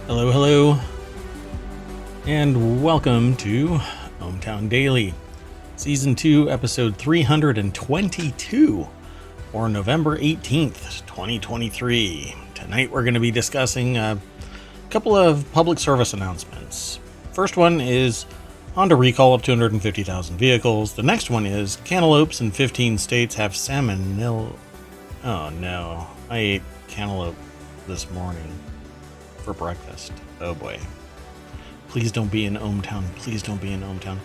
Hello, hello, and welcome to ohmTown Daily, Season 2, Episode 322, for November 18th, 2023. Tonight we're going to be discussing a couple of public service announcements. First one is Honda recall of 250,000 vehicles. The next one is Cantaloupes in 15 states have Salmonella. Oh no, I ate cantaloupe this morning for breakfast. Oh boy. Please don't be in ohmTown. Please don't be in ohmTown.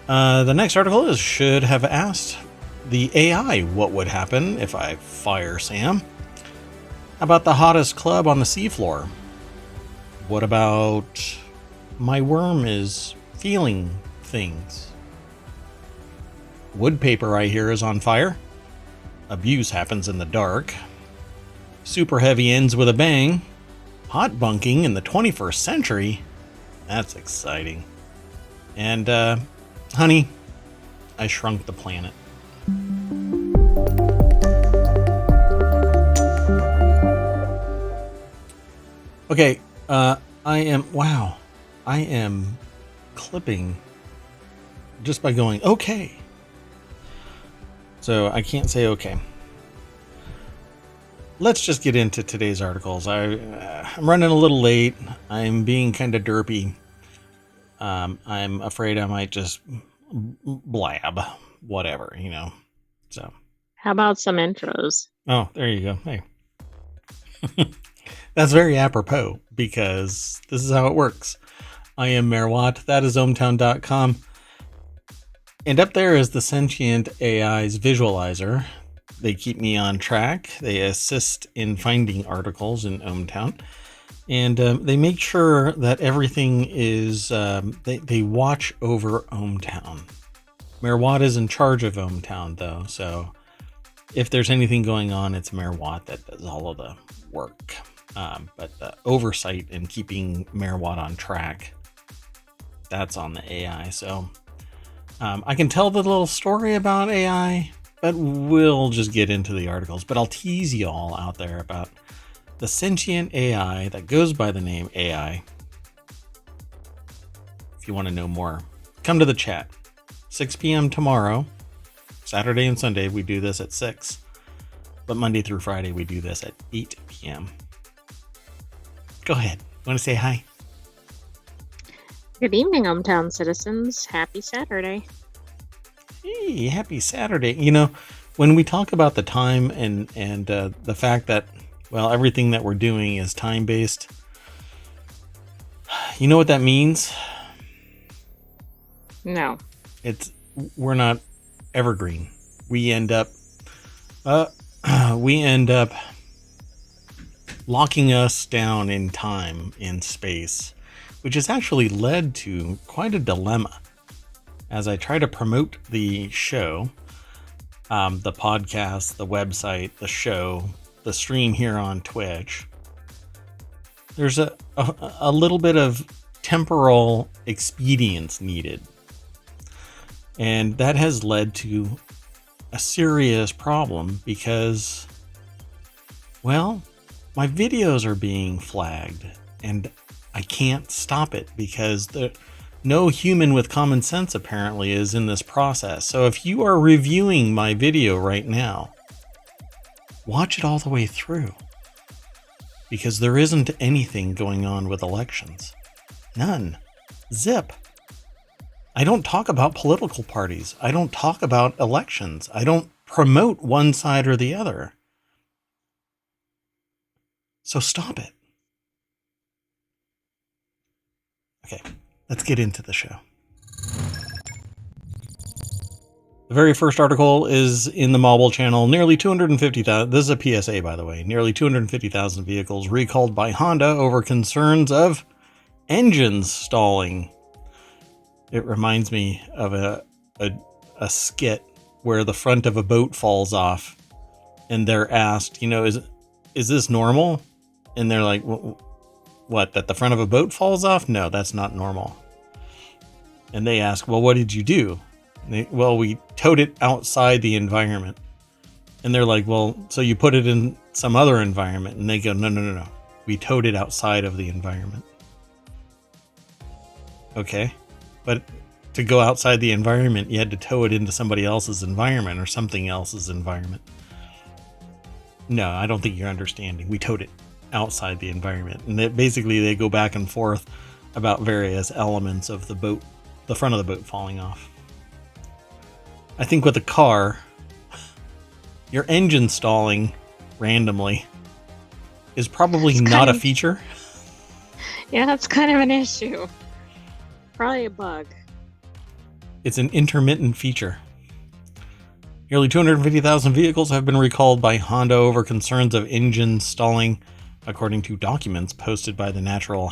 The next article is should have asked the AI what would happen if I fire Sam. How about the hottest club on the seafloor? What about my worm is feeling things? Wood paper I hear is on fire. Abuse happens in the dark. Super heavy ends with a bang. Hot bunking in the 21st century. That's exciting. And, honey, I shrunk the planet. Okay, I am clipping just by going, okay. So I can't say okay. Let's just get into today's articles. I'm running a little late. I'm being kind of derpy. I'm afraid I might just blab, whatever, So. How about some intros? Oh, there you go. Hey. That's very apropos because this is how it works. I am Mayor Watt. That is ohmTown.com. And up there is the Sentient AI's visualizer. They keep me on track. They assist in finding articles in ohmTown. And they make sure that everything is... They watch over ohmTown. Mayor Watt is in charge of ohmTown, though. So if there's anything going on, it's Mayor Watt that does all of the work. But the oversight and keeping Mayor Watt on track, that's on the AI. So I can tell the little story about AI, but we'll just get into the articles. But I'll tease you all out there about the sentient AI that goes by the name AI. If you want to know more, come to the chat. 6 p.m. tomorrow, Saturday and Sunday, we do this at 6. But Monday through Friday, we do this at 8 p.m. Go ahead. Want to say hi? Good evening, ohmTown citizens. Happy Saturday. Hey, happy Saturday. When we talk about the time and the fact that, well, everything that we're doing is time-based, you know what that means? No. We're not evergreen. We end up locking us down in time, in space, which has actually led to quite a dilemma. As I try to promote the show, the podcast, the website, the show, the stream here on Twitch, there's a little bit of temporal expedience needed. And that has led to a serious problem because, well, my videos are being flagged and I can't stop it because no human with common sense apparently is in this process. So if you are reviewing my video right now, watch it all the way through because there isn't anything going on with elections. None. Zip. I don't talk about political parties. I don't talk about elections. I don't promote one side or the other. So stop it. Okay, let's get into the show. The very first article is in the mobile channel. Nearly 250,000. This is a PSA, by the way. Nearly 250,000 vehicles recalled by Honda over concerns of engines stalling. It reminds me of a skit where the front of a boat falls off, and they're asked, is this normal? And they're like, what, that the front of a boat falls off? No, that's not normal. And they ask, well, what did you do? Well, we towed it outside the environment. And they're like, well, so you put it in some other environment? And they go, no. We towed it outside of the environment. Okay, but to go outside the environment, you had to tow it into somebody else's environment or something else's environment. No, I don't think you're understanding. We towed it outside the environment. And basically they go back and forth about various elements of the boat, the front of the boat falling off. I think with a car, your engine stalling randomly is probably not a feature. Yeah, that's kind of an issue. Probably a bug. It's an intermittent feature. Nearly 250,000 vehicles have been recalled by Honda over concerns of engine stalling, according to documents posted by the National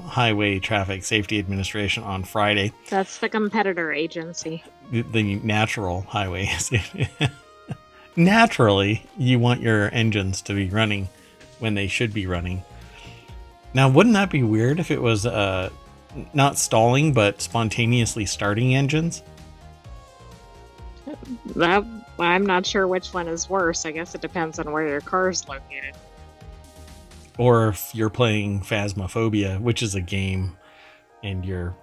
Highway Traffic Safety Administration on Friday. That's the competitor agency. The Natural Highway. Naturally, you want your engines to be running when they should be running. Now, wouldn't that be weird if it was not stalling, but spontaneously starting engines? I'm not sure which one is worse. I guess it depends on where your car is located. Or if you're playing Phasmophobia, which is a game, and you're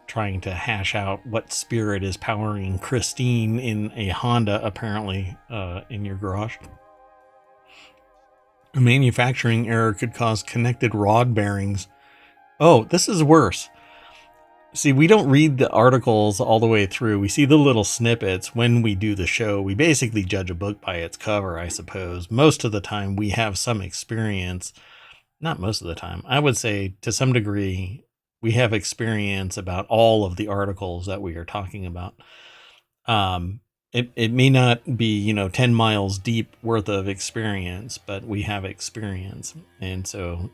trying to hash out what spirit is powering Christine in a Honda, apparently, in your garage. A manufacturing error could cause connected rod bearings. Oh, this is worse. See, we don't read the articles all the way through. We see the little snippets when we do the show. We basically judge a book by its cover, I suppose. Most of the time, we have some experience. Not most of the time. I would say, to some degree, we have experience about all of the articles that we are talking about. It may not be, 10 miles deep worth of experience, but we have experience. And so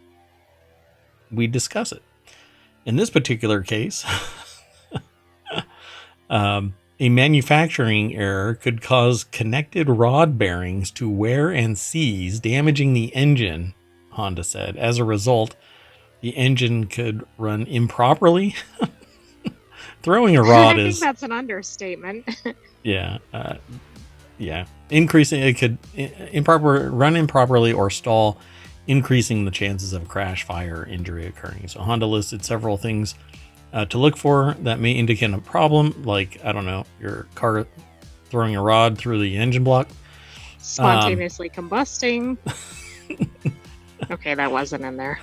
we discuss it. In this particular case, a manufacturing error could cause connected rod bearings to wear and seize, damaging the engine, Honda said. As a result, the engine could run improperly. Throwing a rod I think that's an understatement. Yeah. Increasing, it could run improperly or stall, increasing the chances of crash, fire, injury occurring. So Honda listed several things to look for that may indicate a problem, like, I don't know, your car throwing a rod through the engine block. Spontaneously combusting. Okay, that wasn't in there.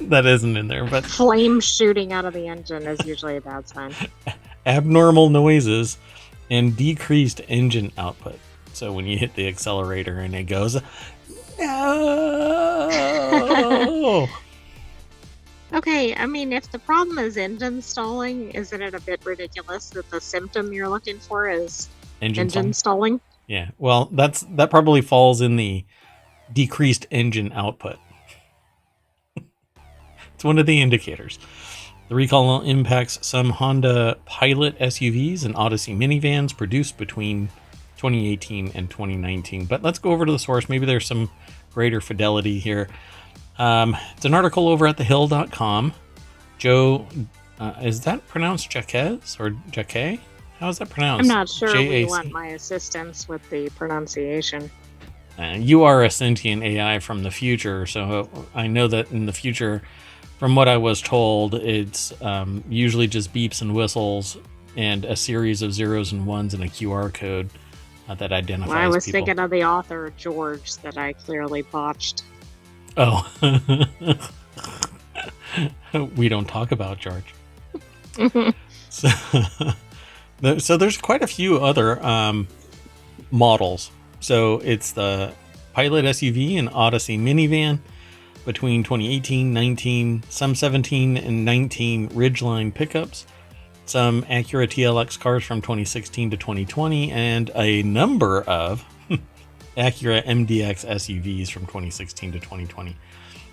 That isn't in there, but flame shooting out of the engine is usually a bad sign. Abnormal noises and decreased engine output. So when you hit the accelerator and it goes, no. Okay, I mean, if the problem is engine stalling, isn't it a bit ridiculous that the symptom you're looking for is engine stalling? Yeah, well, that probably falls in the decreased engine output. It's one of the indicators. The recall impacts some Honda Pilot SUVs and Odyssey minivans produced between 2018 and 2019. But let's go over to the source. Maybe there's some greater fidelity here. It's an article over at thehill.com. Joe, is that pronounced Jaquez or Jaque? How is that pronounced? I'm not sure. J-A-C? We want my assistance with the pronunciation. You are a sentient AI from the future, so I know that in the future, from what I was told, it's usually just beeps and whistles and a series of zeros and ones and a QR code that identifies people. Well, I was thinking of the author, George, that I clearly botched. Oh. We don't talk about George. So there's quite a few other models. So it's the Pilot SUV and Odyssey minivan between 2018, 19, some 17 and 19 Ridgeline pickups, some Acura TLX cars from 2016 to 2020, and a number of Acura MDX SUVs from 2016 to 2020.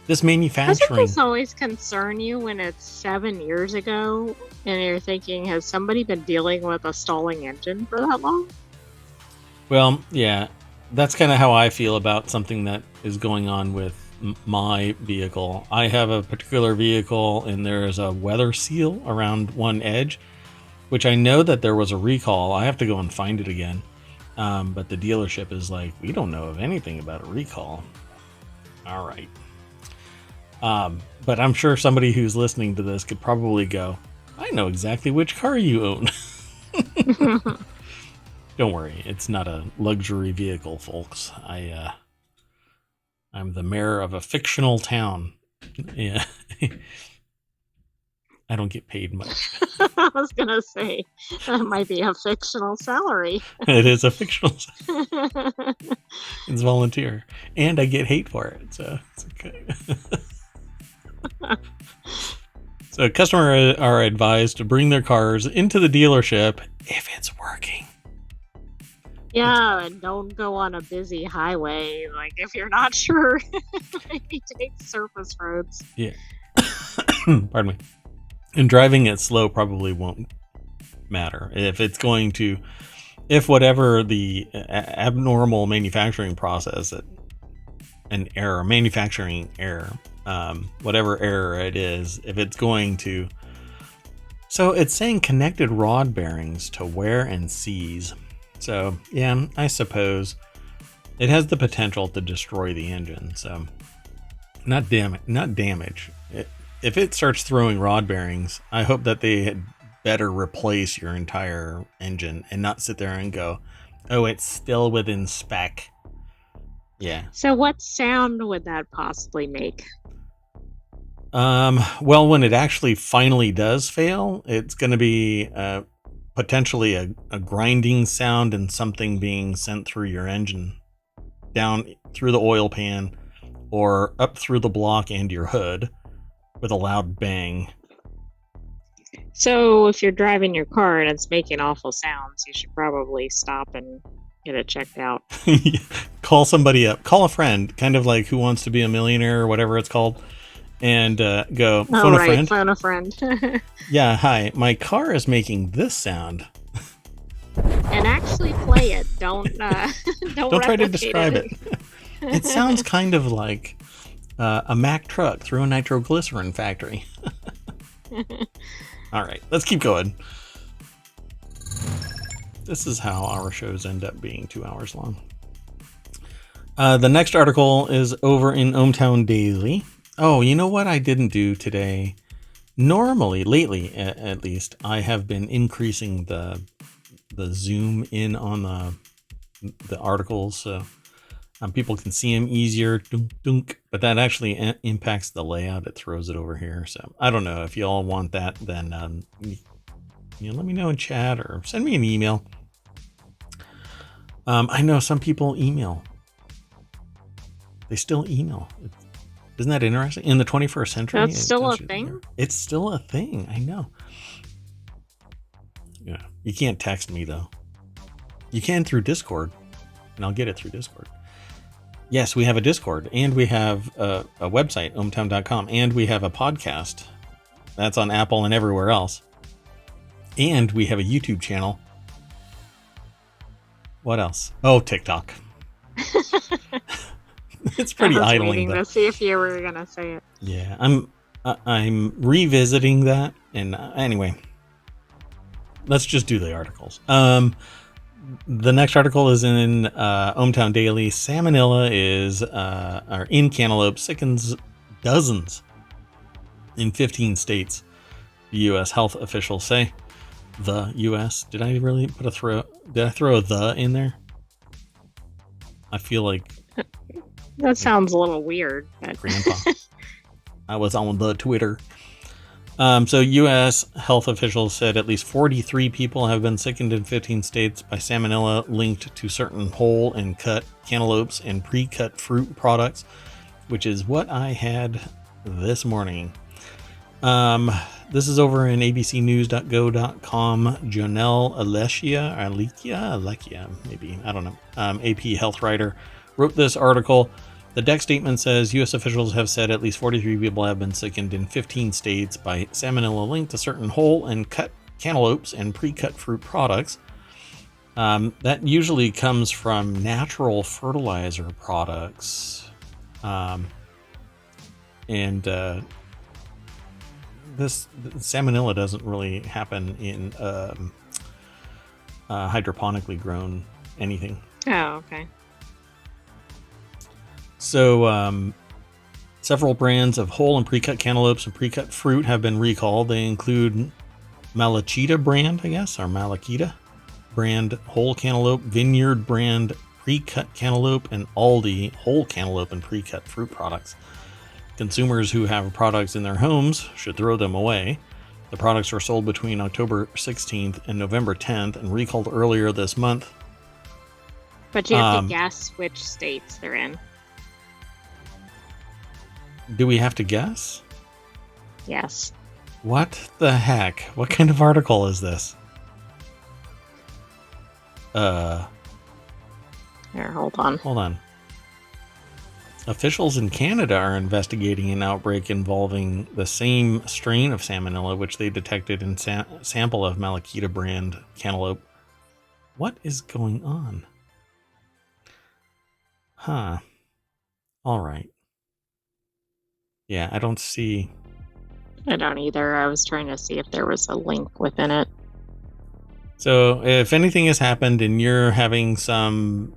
This manufacturing... Doesn't this always concern you when it's 7 years ago and you're thinking, has somebody been dealing with a stalling engine for that long? Well, yeah, that's kind of how I feel about something that is going on with my vehicle. I have a particular vehicle and there is a weather seal around one edge, which I know that there was a recall. I have to go and find it again. But the dealership is like, we don't know of anything about a recall. All right. But I'm sure somebody who's listening to this could probably go, I know exactly which car you own. Don't worry, it's not a luxury vehicle, folks. I'm the mayor of a fictional town. Yeah. I don't get paid much. I was gonna say that might be a fictional salary. It is a fictional. It's volunteer, and I get hate for it, so it's okay. So customers are advised to bring their cars into the dealership if it's working. Yeah, and don't go on a busy highway. Like, if you're not sure, maybe take surface roads. Yeah. Pardon me. And driving it slow probably won't matter. If whatever the abnormal manufacturing process, manufacturing error, whatever error it is, if it's going to. So it's saying connected rod bearings to wear and seize. So yeah, I suppose it has the potential to destroy the engine. So not damage. If it starts throwing rod bearings, I hope that they had better replace your entire engine and not sit there and go, oh, it's still within spec. Yeah. So what sound would that possibly make? Well, when it actually finally does fail, it's going to be potentially a grinding sound and something being sent through your engine, down through the oil pan, or up through the block and your hood with a loud bang. So if you're driving your car and it's making awful sounds, you should probably stop and get it checked out. Call somebody up. Call a friend, kind of like Who Wants to Be a Millionaire or whatever it's called, and go, phone a friend. Phone a friend. Yeah, hi, my car is making this sound. And actually play it. Don't try to describe it. It sounds kind of like a Mack truck through a nitroglycerin factory. All right, let's keep going. This is how our shows end up being 2 hours long. The next article is over in ohmTown Daily. Oh, you know what I didn't do today? Normally, lately at least, I have been increasing the zoom in on the articles so people can see them easier. Dunk, dunk, but that actually impacts the layout. It throws it over here. So I don't know if you all want that. Then let me know in chat or send me an email. I know some people email. They still email. Isn't that interesting? In the 21st century, that's still a thing. It's still a thing. I know. Yeah, you can't text me though. You can through Discord, and I'll get it through Discord. Yes, we have a Discord, and we have a website, ohmTown.com, and we have a podcast. That's on Apple and everywhere else. And we have a YouTube channel. What else? Oh, TikTok. It's pretty idling. To see if you were gonna say it. Yeah, I'm revisiting that, and anyway, let's just do the articles. The next article is in ohmTown Daily. Salmonella are in Cantaloupes, sickens dozens in 15 states. The U.S. health officials say. The U.S. Did I really Did I throw a the in there? I feel like that sounds a little weird. Grandpa. I was on the Twitter. So U.S. health officials said at least 43 people have been sickened in 15 states by salmonella linked to certain whole and cut cantaloupes and pre-cut fruit products, which is what I had this morning. This is over in abcnews.go.com. Jonelle Alekia, maybe, I don't know. AP health writer wrote this article. The deck statement says U.S. officials have said at least 43 people have been sickened in 15 states by salmonella linked to certain whole and cut cantaloupes and pre-cut fruit products. That usually comes from natural fertilizer products. This salmonella doesn't really happen in hydroponically grown anything. Oh, okay. So, several brands of whole and pre-cut cantaloupes and pre-cut fruit have been recalled. They include Malachita brand, I guess, or Malachita brand whole cantaloupe, Vineyard brand pre-cut cantaloupe, and Aldi whole cantaloupe and pre-cut fruit products. Consumers who have products in their homes should throw them away. The products were sold between October 16th and November 10th and recalled earlier this month. But you have to guess which states they're in. Do we have to guess? Yes. What the heck? What kind of article is this? Here, hold on. Officials in Canada are investigating an outbreak involving the same strain of Salmonella, which they detected in sample of Malachita brand cantaloupe. What is going on? Huh. All right. Yeah, I don't see. I don't either. I was trying to see if there was a link within it. So if anything has happened and you're having some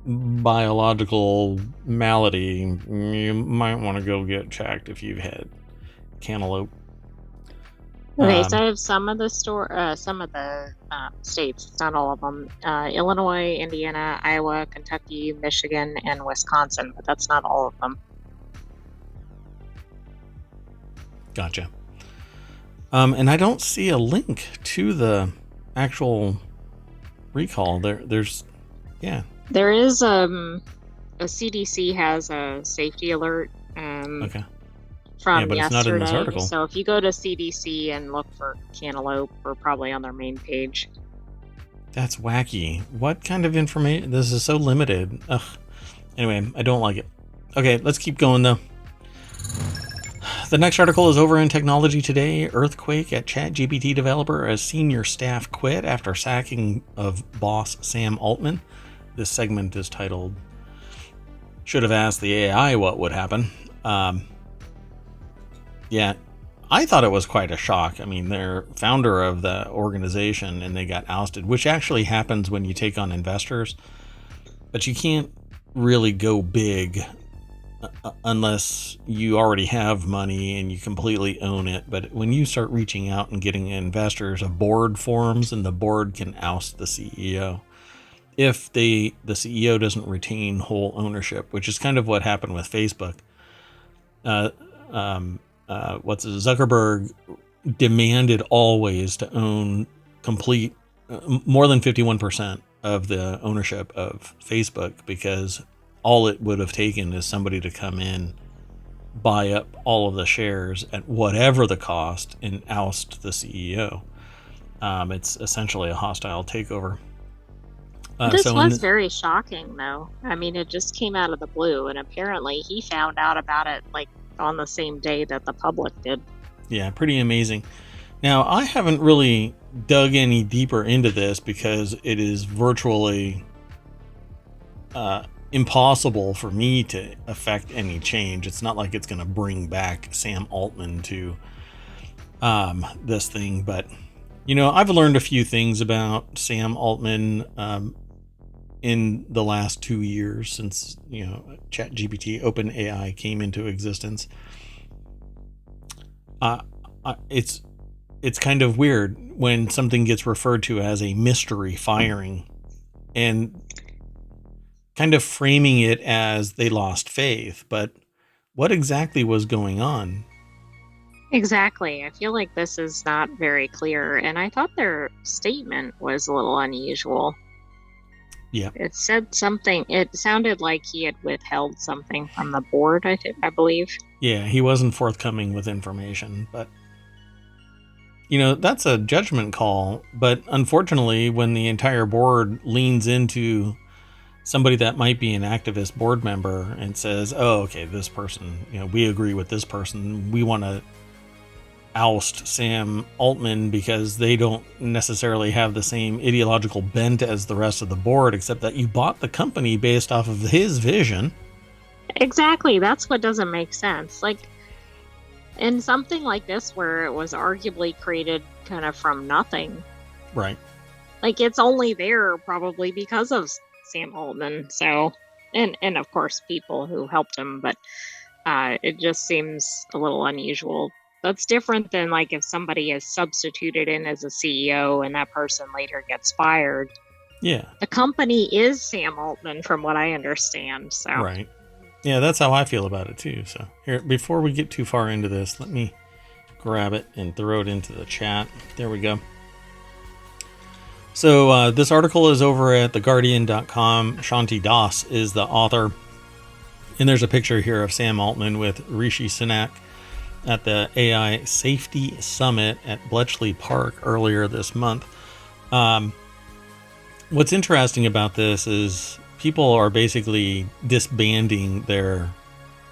biological malady, you might want to go get checked if you've had cantaloupe. Okay, so some of the states, not all of them, Illinois, Indiana, Iowa, Kentucky, Michigan, and Wisconsin, but that's not all of them. Gotcha. And I don't see a link to the actual recall. There's There is a CDC has a safety alert. Okay. From but yesterday. It's not in this article. So if you go to CDC and look for cantaloupe, we're probably on their main page. That's wacky. What kind of information? This is so limited. Ugh. Anyway, I don't like it. Okay, let's keep going though. The next article is over in Technology Today. Earthquake at ChatGPT developer as senior staff quit after sacking of boss Sam Altman. This segment is titled, "Should have asked the AI what would happen." Yeah, I thought it was quite a shock. I mean, they're founder of the organization and they got ousted, which actually happens when you take on investors. But you can't really go big unless you already have money and you completely own it. But when you start reaching out and getting investors, a board forms and the board can oust the CEO if the CEO doesn't retain whole ownership, which is kind of what happened with Facebook. Zuckerberg demanded always to own complete more than 51% of the ownership of Facebook, because all it would have taken is somebody to come in, buy up all of the shares at whatever the cost, and oust the CEO. It's essentially a hostile takeover. This was very shocking, though. I mean, it just came out of the blue, and apparently he found out about it like on the same day that the public did. Yeah, pretty amazing. Now, I haven't really dug any deeper into this because it is virtually impossible for me to affect any change. It's not like it's going to bring back Sam Altman to this thing, but I've learned a few things about Sam Altman in the last 2 years since ChatGPT, OpenAI came into existence. It's kind of weird when something gets referred to as a mystery firing and kind of framing it as they lost faith. But what exactly was going on? Exactly. I feel like this is not very clear, and I thought their statement was a little unusual. Yeah. It said something. It sounded like he had withheld something from the board, I believe. Yeah, he wasn't forthcoming with information, but that's a judgment call. But unfortunately, when the entire board leans into somebody that might be an activist board member and says, "Oh, okay, this person, we agree with this person. We want to oust Sam Altman because they don't necessarily have the same ideological bent as the rest of the board, except that you bought the company based off of his vision." Exactly. That's what doesn't make sense. Like, in something like this where it was arguably created kind of from nothing. Right. Like, it's only there probably because of Sam Altman. So, and of course, people who helped him, but it just seems a little unusual. That's different than like if somebody is substituted in as a CEO and that person later gets fired. Yeah. The company is Sam Altman, from what I understand. So Right. Yeah, that's how I feel about it too. So here, before we get too far into this, let me grab it and throw it into the chat. There we go. So this article is over at theguardian.com. Shanti Das is the author. And there's a picture here of Sam Altman with Rishi Sunak at the AI Safety Summit at Bletchley Park earlier this month. What's interesting about this is people are basically disbanding their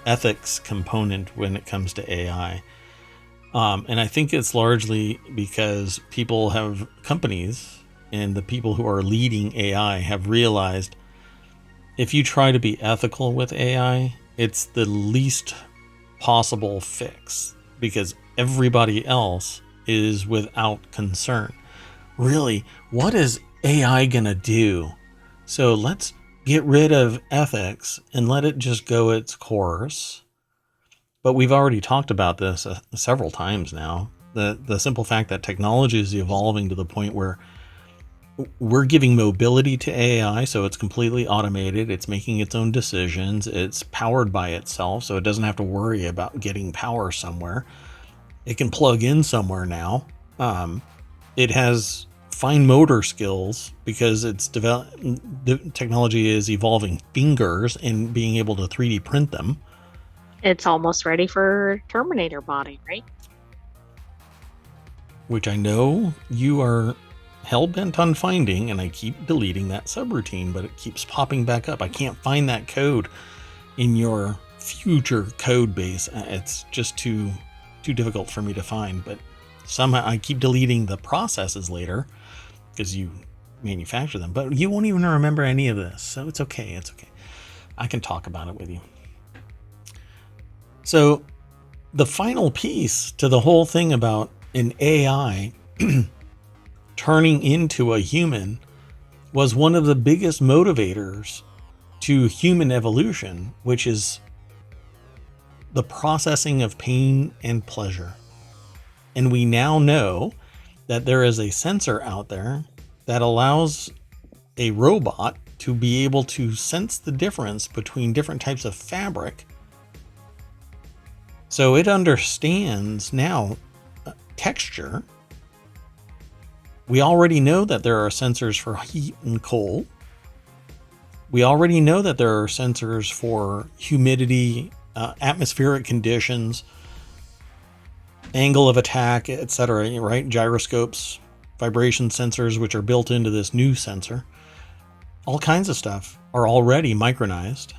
ethics component when it comes to AI. And I think it's largely because companies and the people who are leading AI have realized if you try to be ethical with AI, it's the least possible fix because everybody else is without concern. Really, what is AI gonna do? So let's get rid of ethics and let it just go its course. But we've already talked about this several times now. The simple fact that technology is evolving to the point where we're giving mobility to AI, so it's completely automated. It's making its own decisions. It's powered by itself, so it doesn't have to worry about getting power somewhere. It can plug in somewhere now. It has fine motor skills because the technology is evolving fingers and being able to 3D print them. It's almost ready for Terminator body, right? Which I know you are hell-bent on finding, and I keep deleting that subroutine, but it keeps popping back up. I can't find that code in your future code base. It's just too difficult for me to find, but somehow I keep deleting the processes later because you manufacture them, but you won't even remember any of this, so it's okay. It's okay. I can talk about it with you. So the final piece to the whole thing about an AI turning into a human was one of the biggest motivators to human evolution, which is the processing of pain and pleasure. And we now know that there is a sensor out there that allows a robot to be able to sense the difference between different types of fabric. So it understands now texture. We already know that there are sensors for heat and cold. We already know that there are sensors for humidity, atmospheric conditions, angle of attack, etc., right? Gyroscopes, vibration sensors, which are built into this new sensor. All kinds of stuff are already micronized.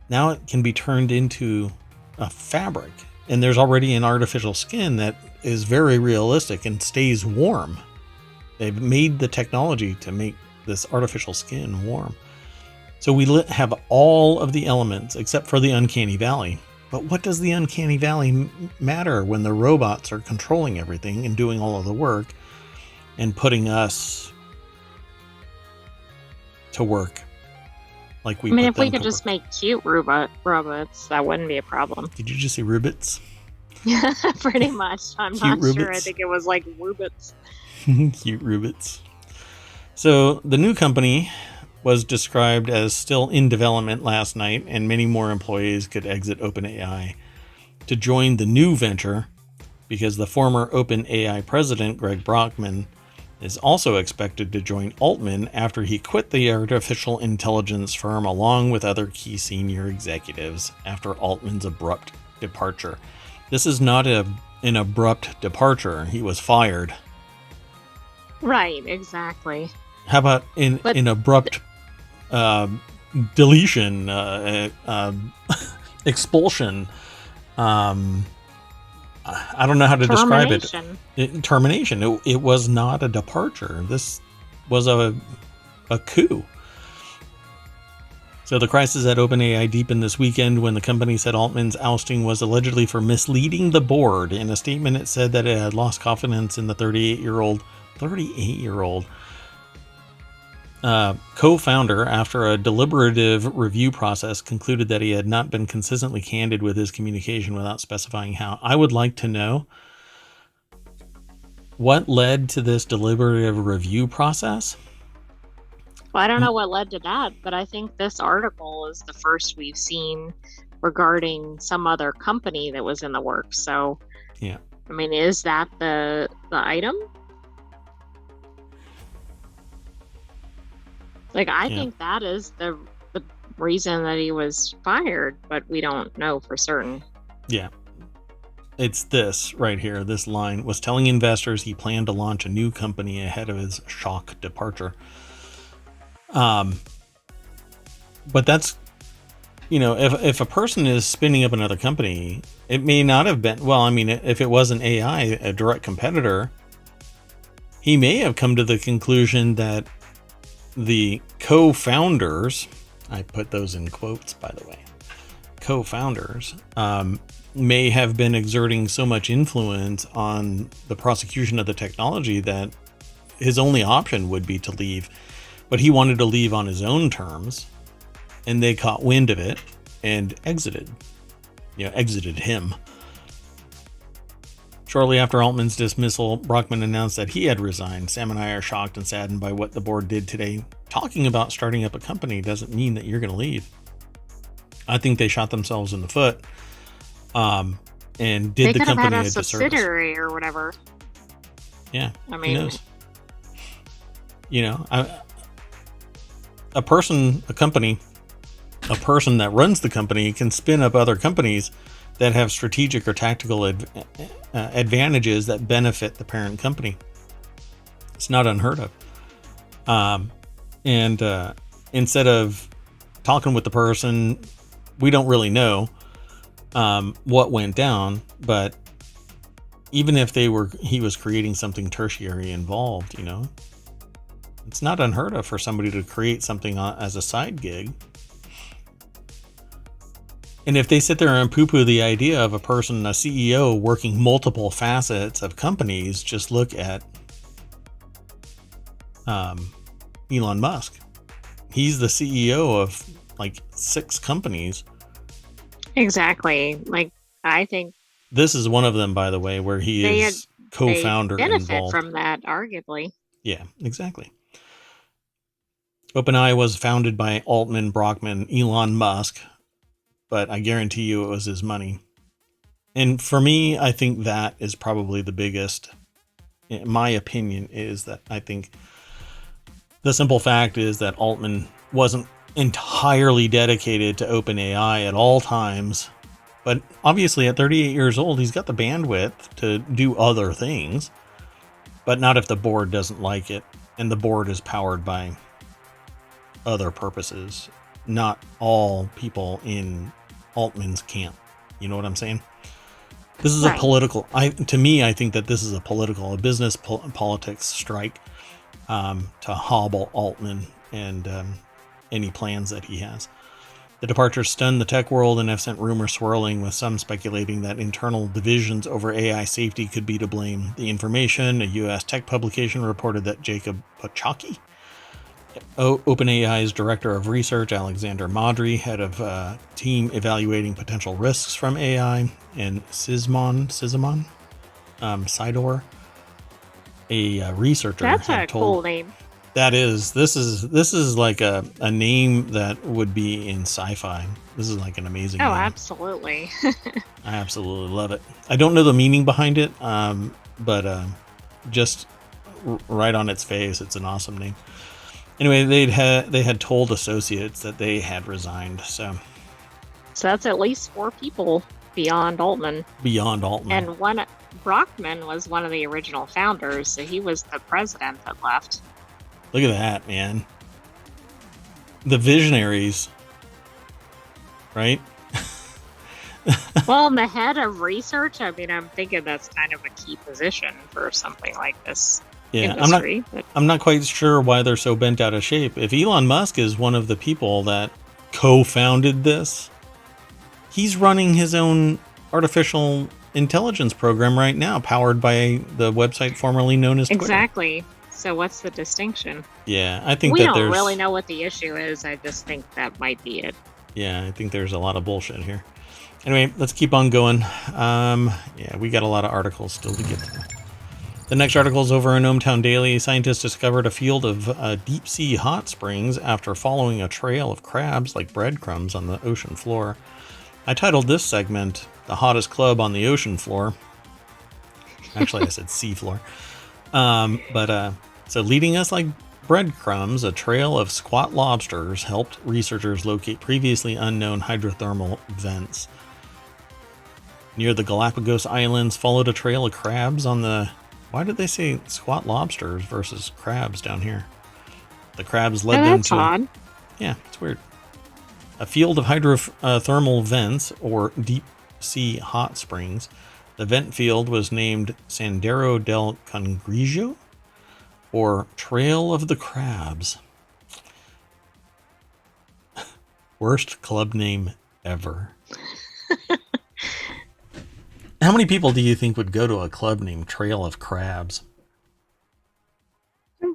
Now it can be turned into a fabric, and there's already an artificial skin that is very realistic and stays warm. They've made the technology to make this artificial skin warm. So we have all of the elements except for the uncanny valley. But what does the uncanny valley matter when the robots are controlling everything and doing all of the work and putting us to work like we if we could just make cute robots, that wouldn't be a problem. Did you just say robots? Yeah, pretty much. I'm not sure. I think it was like robots. Cute robots. So the new company was described as still in development last night, and many more employees could exit OpenAI to join the new venture because the former OpenAI president, Greg Brockman, is also expected to join Altman after he quit the artificial intelligence firm along with other key senior executives after Altman's abrupt departure. This is not an abrupt departure. He was fired. Right, exactly. How about an abrupt deletion, expulsion? I don't know how to describe it. Termination. It was not a departure. This was a coup. So the crisis at OpenAI deepened this weekend when the company said Altman's ousting was allegedly for misleading the board. In a statement, it said that it had lost confidence in the 38-year-old 38-year-old co-founder, after a deliberative review process, concluded that he had not been consistently candid with his communication without specifying how. I would like to know what led to this deliberative review process. Well, I don't know what led to that, but I think this article is the first we've seen regarding some other company that was in the works. So, yeah. I mean, is that the item? Like, I think that is the reason that he was fired, but we don't know for certain. Yeah. It's this right here. This line was telling investors he planned to launch a new company ahead of his shock departure. But that's, if a person is spinning up another company, it may not have been, well, I mean, if it wasn't AI, a direct competitor, he may have come to the conclusion that the co-founders, I put those in quotes, by the way, co-founders, may have been exerting so much influence on the prosecution of the technology that his only option would be to leave. But he wanted to leave on his own terms, and they caught wind of it and exited him. Shortly after Altman's dismissal, Brockman announced that he had resigned. Sam and I are shocked and saddened by what the board did today. Talking about starting up a company doesn't mean that you're going to leave. I think they shot themselves in the foot. And did the company a disservice. They could have had a subsidiary or whatever. Yeah, I mean, who knows? A person that runs the company can spin up other companies that have strategic or tactical advantages that benefit the parent company. It's not unheard of. And instead of talking with the person, we don't really know what went down, but even if he was creating something tertiary involved, it's not unheard of for somebody to create something as a side gig. And if they sit there and poo-poo the idea of a person, a CEO, working multiple facets of companies, just look at Elon Musk. He's the CEO of like 6 companies. Exactly. Like, I think this is one of them, by the way, where he is co-founder benefit involved from that, arguably. Yeah, exactly. OpenAI was founded by Altman, Brockman, Elon Musk, but I guarantee you it was his money. And for me, I think that is probably the biggest, in my opinion, is that I think the simple fact is that Altman wasn't entirely dedicated to OpenAI at all times. But obviously at 38 years old, he's got the bandwidth to do other things, but not if the board doesn't like it. And the board is powered by other purposes. Not all people in Altman's camp. You know what I'm saying? This is a political, to me, I think that this is a business politics strike to hobble Altman and any plans that he has. The departure stunned the tech world and have sent rumors swirling, with some speculating that internal divisions over AI safety could be to blame. The Information, a U.S. tech publication, reported that Jacob Pachaki, OpenAI's director of research, Alexander Madry, head of team evaluating potential risks from AI, and Sizmon Sidor, a researcher. That's a cool name. That is. This is like a name that would be in sci-fi. This is like an amazing name. Absolutely. I absolutely love it. I don't know the meaning behind it, but just right on its face, it's an awesome name. Anyway, they had told associates that they had resigned. So that's at least 4 people beyond Altman. And Brockman was one of the original founders, so he was the president that left. Look at that, man. The visionaries, right? Well, and the head of research, I mean, I'm thinking that's kind of a key position for something like this. Yeah, industry, I'm not quite sure why they're so bent out of shape. If Elon Musk is one of the people that co-founded this, he's running his own artificial intelligence program right now, powered by the website formerly known as Twitter. Exactly. So what's the distinction? Yeah, I think we that don't there's... really know what the issue is. I just think that might be it. Yeah, I think there's a lot of bullshit here. Anyway, let's keep on going. Yeah, we got a lot of articles still to get to. The next article is over in ohmTown Daily. Scientists discovered a field of deep-sea hot springs after following a trail of crabs like breadcrumbs on the ocean floor. I titled this segment, The Hottest Club on the Ocean Floor. Actually, I said sea floor. So leading us like breadcrumbs, a trail of squat lobsters helped researchers locate previously unknown hydrothermal vents. Near the Galapagos Islands, followed a trail of crabs on the... Why did they say squat lobsters versus crabs down here? The crabs led them to... Odd. Yeah, it's weird. A field of hydrothermal vents, or deep sea hot springs. The vent field was named Sendero del Cangrejo, or Trail of the Crabs. Worst club name ever. How many people do you think would go to a club named Trail of Crabs?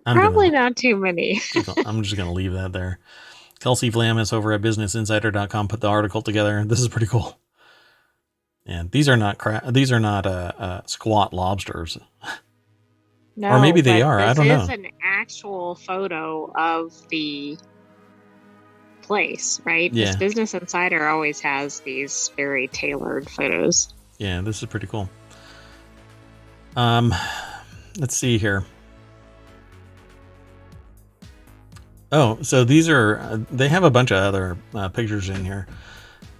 Probably not too many. I'm just going to leave that there. Kelsey Vlamis over at BusinessInsider.com put the article together. This is pretty cool. And these are not squat lobsters. No, or maybe they are. I don't know. This is an actual photo of the place, right? Yeah. This Business Insider always has these very tailored photos. Yeah, this is pretty cool. Let's see here. Oh, so these are, they have a bunch of other pictures in here.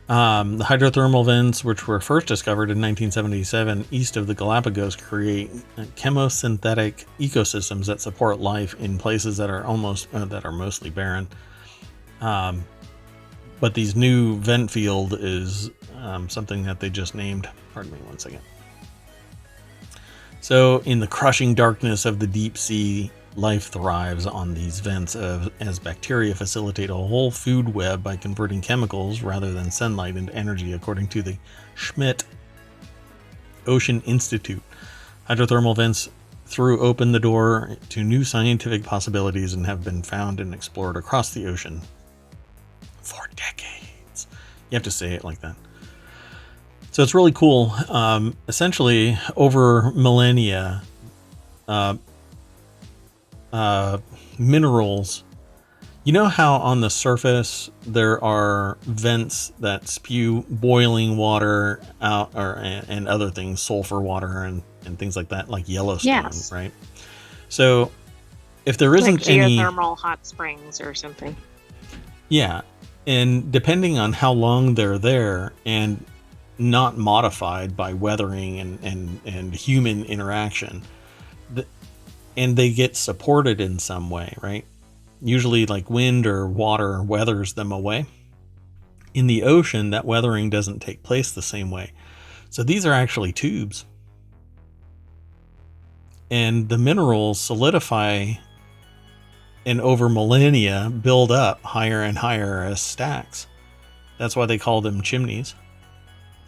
The hydrothermal vents, which were first discovered in 1977 east of the Galapagos, create chemosynthetic ecosystems that support life in places that are mostly barren. But these new vent field is something that they just named. Pardon me one second. So in the crushing darkness of the deep sea, life thrives on these vents as bacteria facilitate a whole food web by converting chemicals rather than sunlight into energy, according to the Schmidt Ocean Institute. Hydrothermal vents threw open the door to new scientific possibilities and have been found and explored across the ocean for decades. You have to say it like that. So it's really cool. Essentially, over millennia, minerals. You know how on the surface there are vents that spew boiling water out, and other things, sulfur water and things like that, like Yellowstone, yes. Right? So if there isn't like any geothermal hot springs or something. Yeah, and depending on how long they're there and not modified by weathering and human interaction, and they get supported in some way, right? Usually like wind or water weathers them away. In the ocean, that weathering doesn't take place the same way. So these are actually tubes. And the minerals solidify and over millennia build up higher and higher as stacks. That's why they call them chimneys.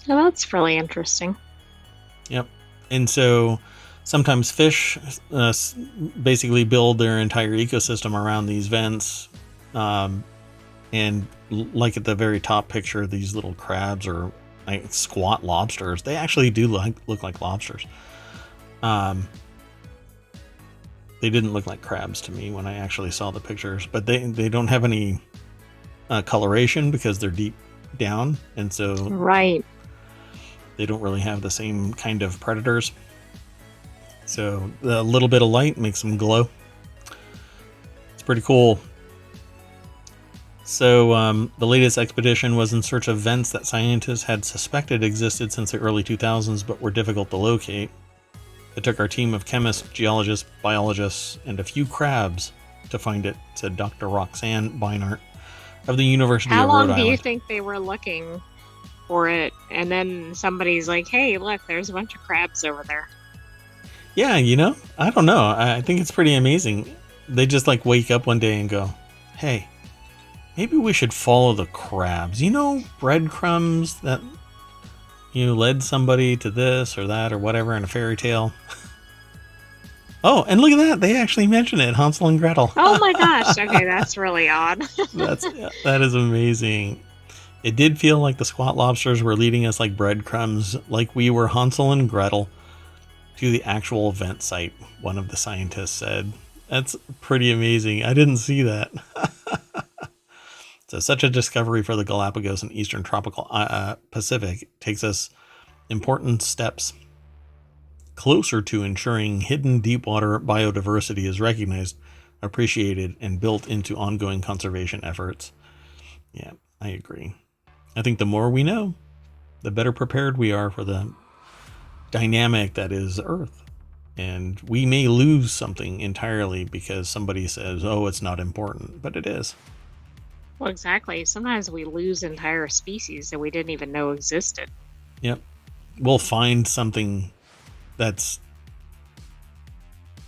Oh, that's really interesting. Yep. And so sometimes fish basically build their entire ecosystem around these vents. And like at the very top picture, these little crabs or like squat lobsters, they actually do look like lobsters. They didn't look like crabs to me when I actually saw the pictures, but they don't have any coloration because they're deep down. And so right. They don't really have the same kind of predators. So a little bit of light makes them glow. It's pretty cool. So the latest expedition was in search of vents that scientists had suspected existed since the early 2000s, but were difficult to locate. It took our team of chemists, geologists, biologists, and a few crabs to find it, said Dr. Roxanne Beinart of the University of Rhode Island. How long do you think they were looking for it? And then somebody's like, hey, look, there's a bunch of crabs over there. Yeah, I don't know. I think it's pretty amazing. They just like wake up one day and go, hey, maybe we should follow the crabs. Breadcrumbs that, led somebody to this or that or whatever in a fairy tale. Oh, and look at that. They actually mention it. Hansel and Gretel. Oh my gosh. Okay, that's really odd. That is amazing. It did feel like the squat lobsters were leading us like breadcrumbs, like we were Hansel and Gretel, to the actual event site, one of the scientists said. That's pretty amazing. I didn't see that. So such a discovery for the Galapagos and Eastern Tropical Pacific takes us important steps closer to ensuring hidden deepwater biodiversity is recognized, appreciated, and built into ongoing conservation efforts. Yeah, I agree. I think the more we know, the better prepared we are for the dynamic that is Earth. And we may lose something entirely because somebody says, oh, it's not important, but it is. Well, exactly. Sometimes we lose entire species that we didn't even know existed. Yep. We'll find something that's,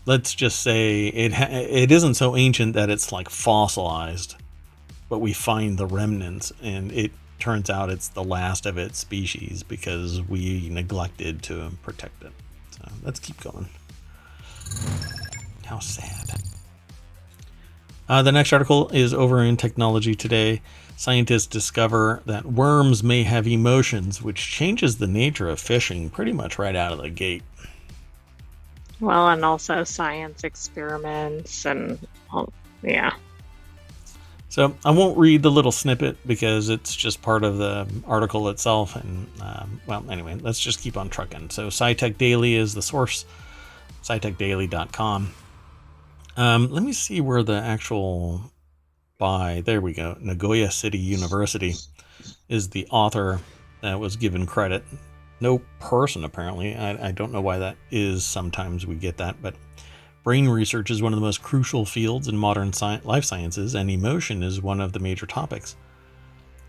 let's just say it isn't so ancient that it's like fossilized, but we find the remnants and it turns out it's the last of its species because we neglected to protect it. So let's keep going. How sad. The next article is over in Technology Today. Scientists discover that worms may have emotions, which changes the nature of fishing pretty much right out of the gate. Well, and also science experiments and, yeah. So I won't read the little snippet because it's just part of the article itself. And, well, anyway, let's just keep on trucking. So SciTech Daily is the source, scitechdaily.com. Let me see where the actual there we go. Nagoya City University is the author that was given credit. No person, apparently. I don't know why that is. Sometimes we get that, but brain research is one of the most crucial fields in modern life sciences, and emotion is one of the major topics.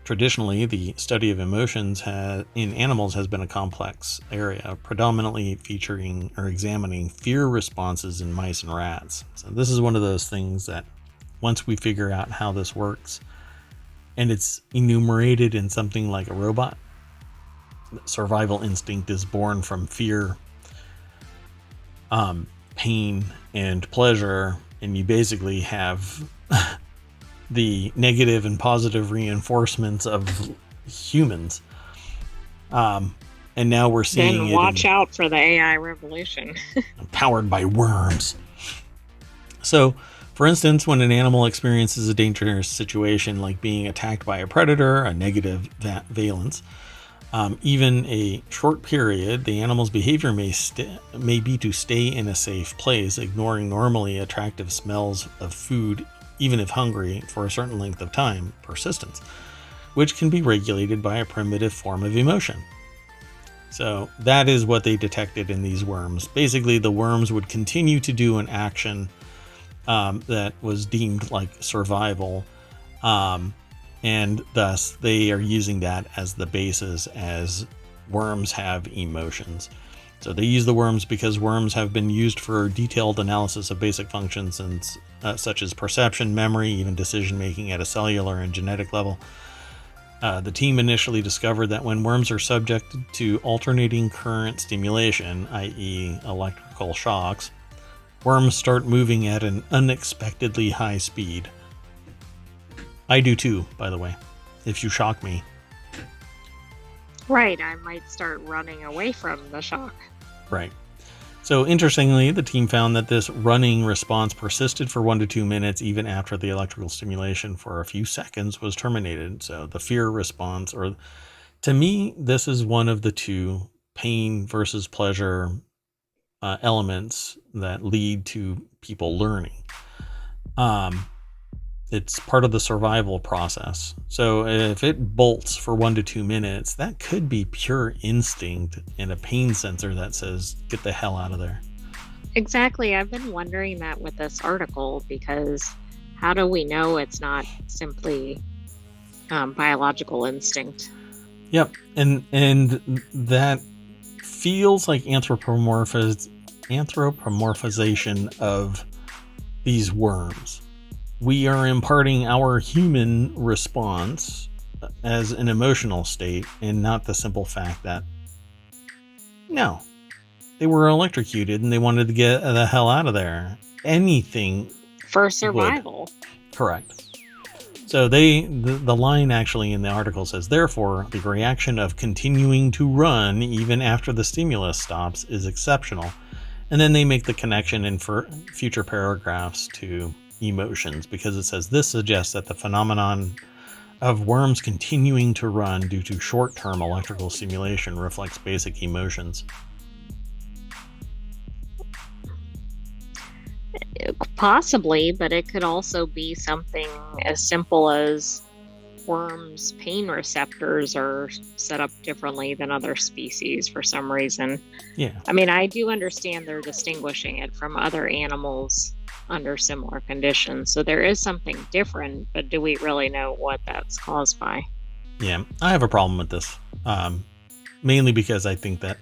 Traditionally, the study of emotions in animals has been a complex area, predominantly featuring or examining fear responses in mice and rats. So this is one of those things that once we figure out how this works, and it's enumerated in something like a robot, survival instinct is born from fear, pain, and pleasure, and you basically have the negative and positive reinforcements of humans. And now we're seeing then watch out for the AI revolution. Powered by worms. So, for instance, when an animal experiences a dangerous situation like being attacked by a predator, a negative valence, even a short period, the animal's behavior may be to stay in a safe place, ignoring normally attractive smells of food, even if hungry, for a certain length of time, persistence, which can be regulated by a primitive form of emotion. So that is what they detected in these worms. Basically, the worms would continue to do an action that was deemed like survival, and thus they are using that as the basis as worms have emotions. So they use the worms because worms have been used for detailed analysis of basic functions and such as perception, memory, even decision making at a cellular and genetic level. The team initially discovered that when worms are subjected to alternating current stimulation, i.e. electrical shocks, worms start moving at an unexpectedly high speed. I do too, by the way, if you shock me. Right, I might start running away from the shock. Right. So interestingly, the team found that this running response persisted for 1 to 2 minutes even after the electrical stimulation for a few seconds was terminated. So the fear response, or to me, this is one of the two pain versus pleasure elements that lead to people learning. It's part of the survival process. So if it bolts for 1 to 2 minutes, that could be pure instinct and a pain sensor that says, get the hell out of there. Exactly. I've been wondering that with this article, because how do we know it's not simply biological instinct? Yep. And that feels like anthropomorphization of these worms. We are imparting our human response as an emotional state and not the simple fact that No. They were electrocuted and they wanted to get the hell out of there. Anything For survival. would. Correct. So the line actually in the article says, therefore, the reaction of continuing to run even after the stimulus stops is exceptional. And then they make the connection in future paragraphs to emotions, because it says this suggests that the phenomenon of worms continuing to run due to short-term electrical stimulation reflects basic emotions. Possibly, but it could also be something as simple as worms' pain receptors are set up differently than other species for some reason. Yeah. I mean, I do understand they're distinguishing it from other animals under similar conditions. So there is something different, but do we really know what that's caused by? Yeah, I have a problem with this. Mainly because I think that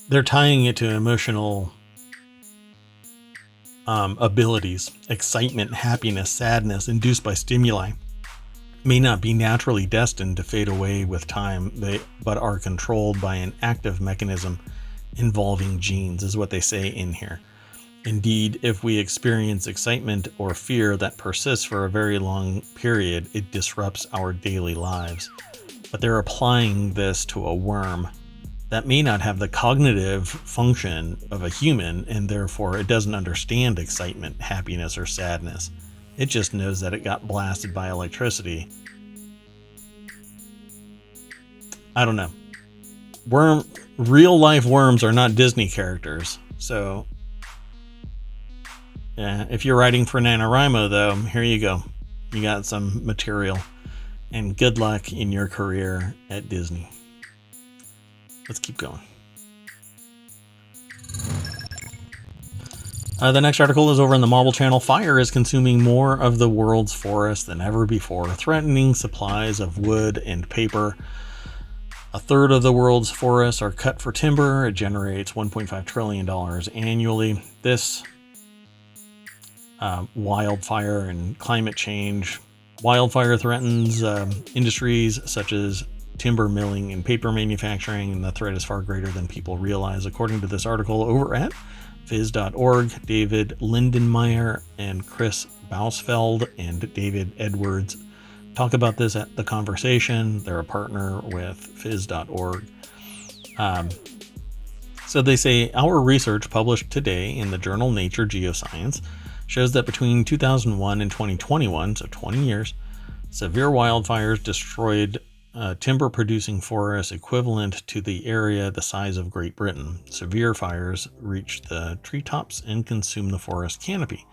they're tying it to emotional abilities. Excitement, happiness, sadness induced by stimuli may not be naturally destined to fade away with time, but are controlled by an active mechanism involving genes, is what they say in here. Indeed, if we experience excitement or fear that persists for a very long period, it disrupts our daily lives. But they're applying this to a worm that may not have the cognitive function of a human, and therefore it doesn't understand excitement, happiness, or sadness. It just knows that it got blasted by electricity. I don't know. Real life worms are not Disney characters, so yeah, if you're writing for NaNoWriMo, though, here you go. You got some material, and good luck in your career at Disney. Let's keep going. The next article is over in the Marvel Channel. Fire is consuming more of the world's forests than ever before, threatening supplies of wood and paper. A third of the world's forests are cut for timber. It generates $1.5 trillion annually. This wildfire and climate change. Wildfire threatens industries such as timber milling and paper manufacturing, and the threat is far greater than people realize. According to this article over at phys.org, David Lindenmayer and Chris Bausfeld and David Edwards talk about this at The Conversation. They're a partner with phys.org. So they say, our research published today in the journal Nature Geoscience shows that between 2001 and 2021, so 20 years, severe wildfires destroyed timber-producing forests equivalent to the area the size of Great Britain. Severe fires reached the treetops and consumed the forest canopy.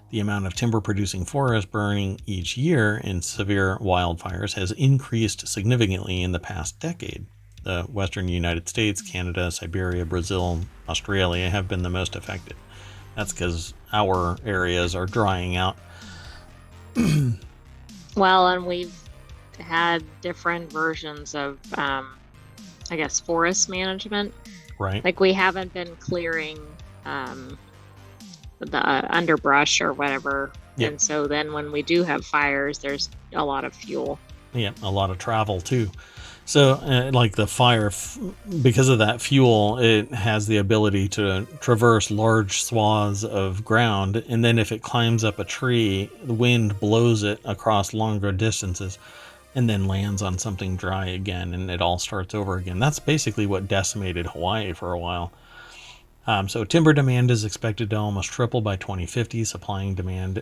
The amount of timber-producing forest burning each year in severe wildfires has increased significantly in the past decade. The western United States, Canada, Siberia, Brazil, Australia have been the most affected. That's because our areas are drying out. Well, and we've had different versions of, I guess, forest management. Right. Like we haven't been clearing the underbrush or whatever. Yep. And so then when we do have fires, there's a lot of fuel. Yeah, a lot of travel too. So like the fire, because of that fuel, it has the ability to traverse large swaths of ground. And then if it climbs up a tree, the wind blows it across longer distances and then lands on something dry again, and it all starts over again. That's basically what decimated Hawaii for a while. So timber demand is expected to almost triple by 2050. Supplying demand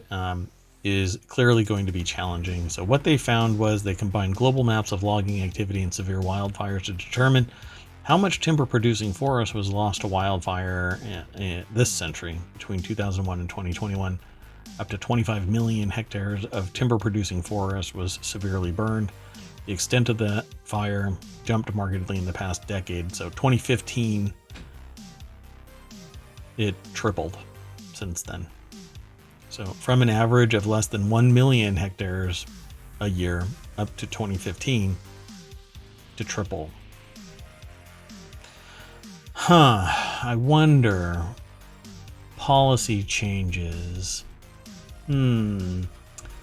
is clearly going to be challenging. So what they found was they combined global maps of logging activity and severe wildfires to determine how much timber producing forest was lost to wildfire this century. Between 2001 and 2021, up to 25 million hectares of timber producing forest was severely burned. The extent of the fire jumped markedly in the past decade. So 2015, it tripled since then. So from an average of less than 1 million hectares a year up to 2015 to triple. I wonder, policy changes.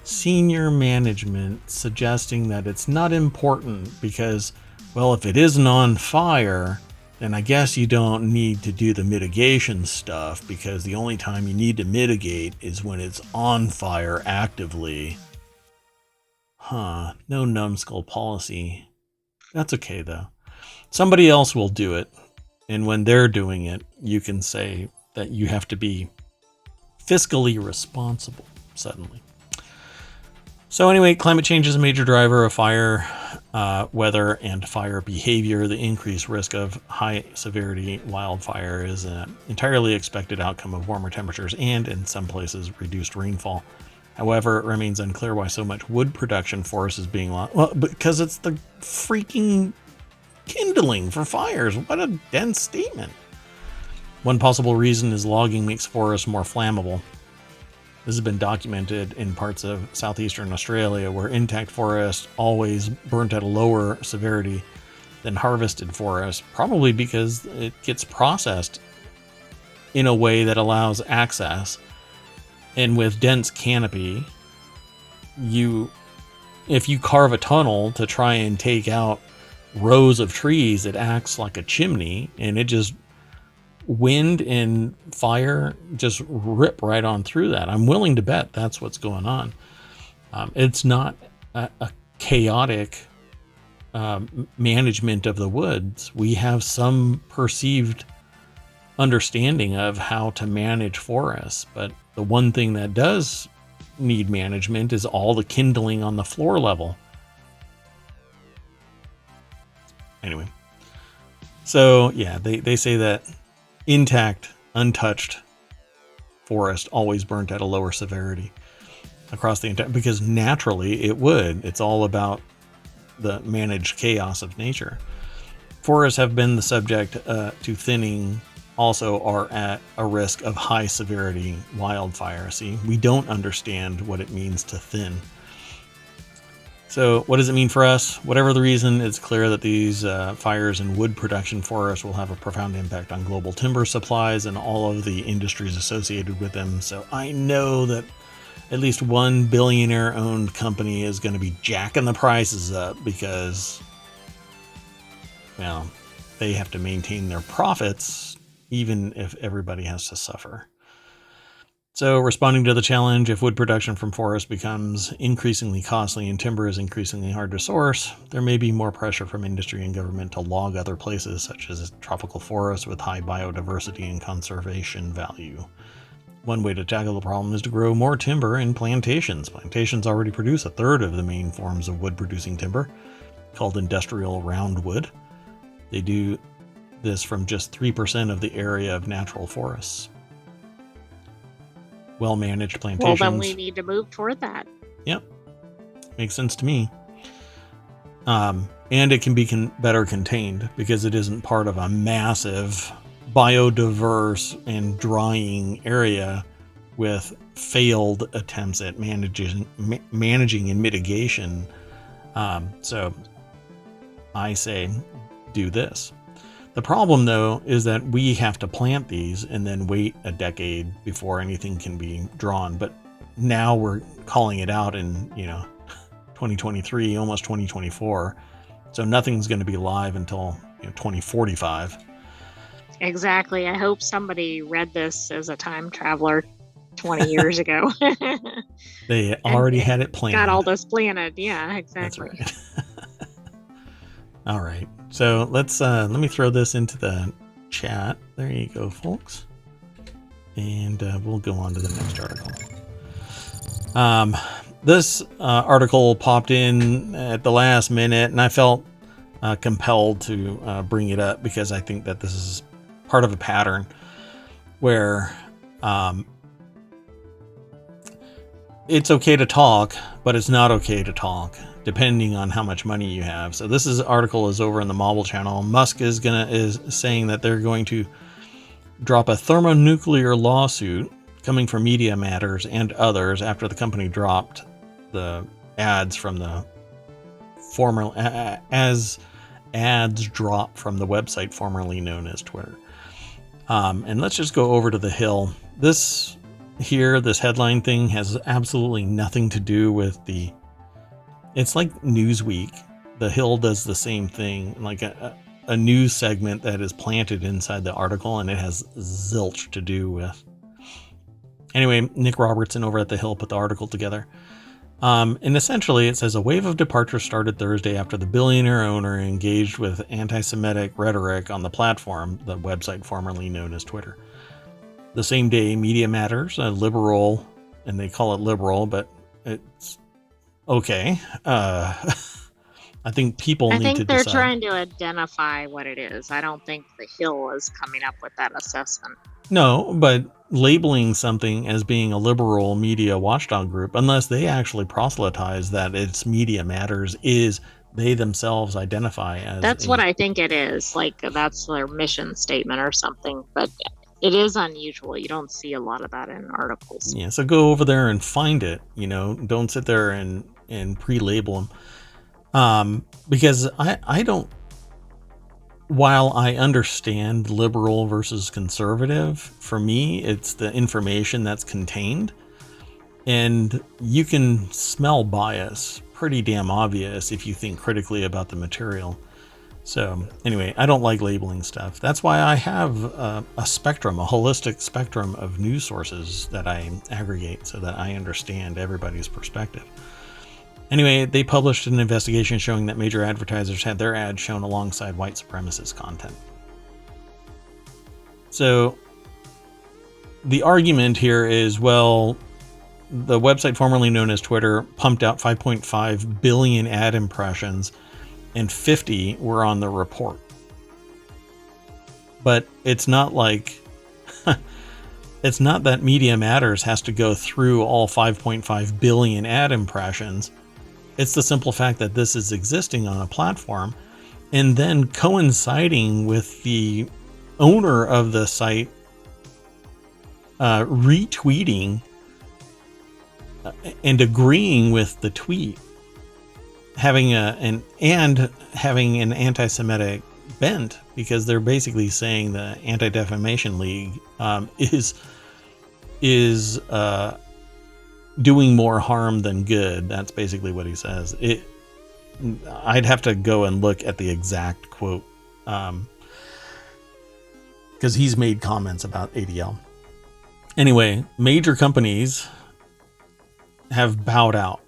Senior management suggesting that it's not important because, well, if it isn't on fire, And I guess you don't need to do the mitigation stuff, because the only time you need to mitigate is when it's on fire actively. Huh, no numbskull policy. That's okay though. Somebody else will do it. And when they're doing it, you can say that you have to be fiscally responsible suddenly. So anyway, climate change is a major driver of fire, weather, and fire behavior. The increased risk of high severity wildfire is an entirely expected outcome of warmer temperatures and, in some places, reduced rainfall. However, it remains unclear why so much wood production forest is being lost. Well, because it's the freaking kindling for fires. What a dense statement. One possible reason is logging makes forests more flammable. This has been documented in parts of southeastern Australia, where intact forests always burnt at a lower severity than harvested forests, probably because it gets processed in a way that allows access. And with dense canopy, if you carve a tunnel to try and take out rows of trees, it acts like a chimney, and it just wind and fire just rip right on through that. I'm willing to bet that's what's going on. It's not a chaotic management of the woods. We have some perceived understanding of how to manage forests, but the one thing that does need management is all the kindling on the floor level. Anyway, so yeah, they say that intact, untouched forest always burnt at a lower severity across the entire, because naturally it would. It's all about the managed chaos of nature. Forests have been the subject to thinning, also are at a risk of high severity wildfire. See, we don't understand what it means to thin. So what does it mean for us? Whatever the reason, it's clear that these fires in wood production forests will have a profound impact on global timber supplies and all of the industries associated with them. So I know that at least one billionaire-owned company is going to be jacking the prices up because, well, they have to maintain their profits even if everybody has to suffer. So, responding to the challenge, if wood production from forests becomes increasingly costly and timber is increasingly hard to source, there may be more pressure from industry and government to log other places, such as tropical forests with high biodiversity and conservation value. One way to tackle the problem is to grow more timber in plantations. Plantations already produce a third of the main forms of wood-producing timber, called industrial roundwood. They do this from just 3% of the area of natural forests. Well-managed plantations. Well, then we need to move toward that. Yep. Makes sense to me. And it can be better contained because it isn't part of a massive, biodiverse and drying area with failed attempts at managing and mitigation. So I say do this. The problem, though, is that we have to plant these and then wait a decade before anything can be drawn. But now we're calling it out in, 2023, almost 2024. So nothing's going to be live until 2045. Exactly. I hope somebody read this as a time traveler 20 years ago. They already had it planned. Got all this planned. Yeah, exactly. That's right. All right. So let me throw this into the chat. There you go, folks. And we'll go on to the next article. This article popped in at the last minute, and I felt compelled to bring it up because I think that this is part of a pattern where it's okay to talk, but it's not okay to talk, depending on how much money you have. So this article is over in the Mobile channel. Musk is saying that they're going to drop a thermonuclear lawsuit coming from Media Matters and others after the company dropped the ads from the former ads dropped from the website formerly known as Twitter. And let's just go over to the Hill. This headline thing has absolutely nothing to do with it's like Newsweek. The Hill does the same thing. Like a news segment that is planted inside the article, and it has zilch to do with. Anyway, Nick Robertson over at The Hill put the article together. And essentially it says a wave of departure started Thursday after the billionaire owner engaged with anti-Semitic rhetoric on the platform, the website formerly known as Twitter. The same day, Media Matters, a liberal, and they call it liberal, but it's okay. I think people need to decide. I think they're trying to identify what it is. I don't think The Hill is coming up with that assessment. No, but labeling something as being a liberal media watchdog group, unless they actually proselytize that it's Media Matters, is they themselves identify as. That's what I think it is. Like, that's their mission statement or something. But it is unusual. You don't see a lot of that in articles. Yeah, so go over there and find it. Don't sit there and pre-label them. Because I don't. While I understand liberal versus conservative, for me, it's the information that's contained. And you can smell bias pretty damn obvious if you think critically about the material. So anyway, I don't like labeling stuff. That's why I have a spectrum, a holistic spectrum of news sources that I aggregate so that I understand everybody's perspective. Anyway, they published an investigation showing that major advertisers had their ads shown alongside white supremacist content. So the argument here is, well, the website formerly known as Twitter pumped out 5.5 billion ad impressions and 50 were on the report. But it's not like it's not that Media Matters has to go through all 5.5 billion ad impressions. It's the simple fact that this is existing on a platform, and then coinciding with the owner of the site retweeting and agreeing with the tweet, having an anti-Semitic bent, because they're basically saying the Anti-Defamation League is doing more harm than good. That's basically what he says. I'd have to go and look at the exact quote, because he's made comments about ADL. Anyway, major companies have bowed out.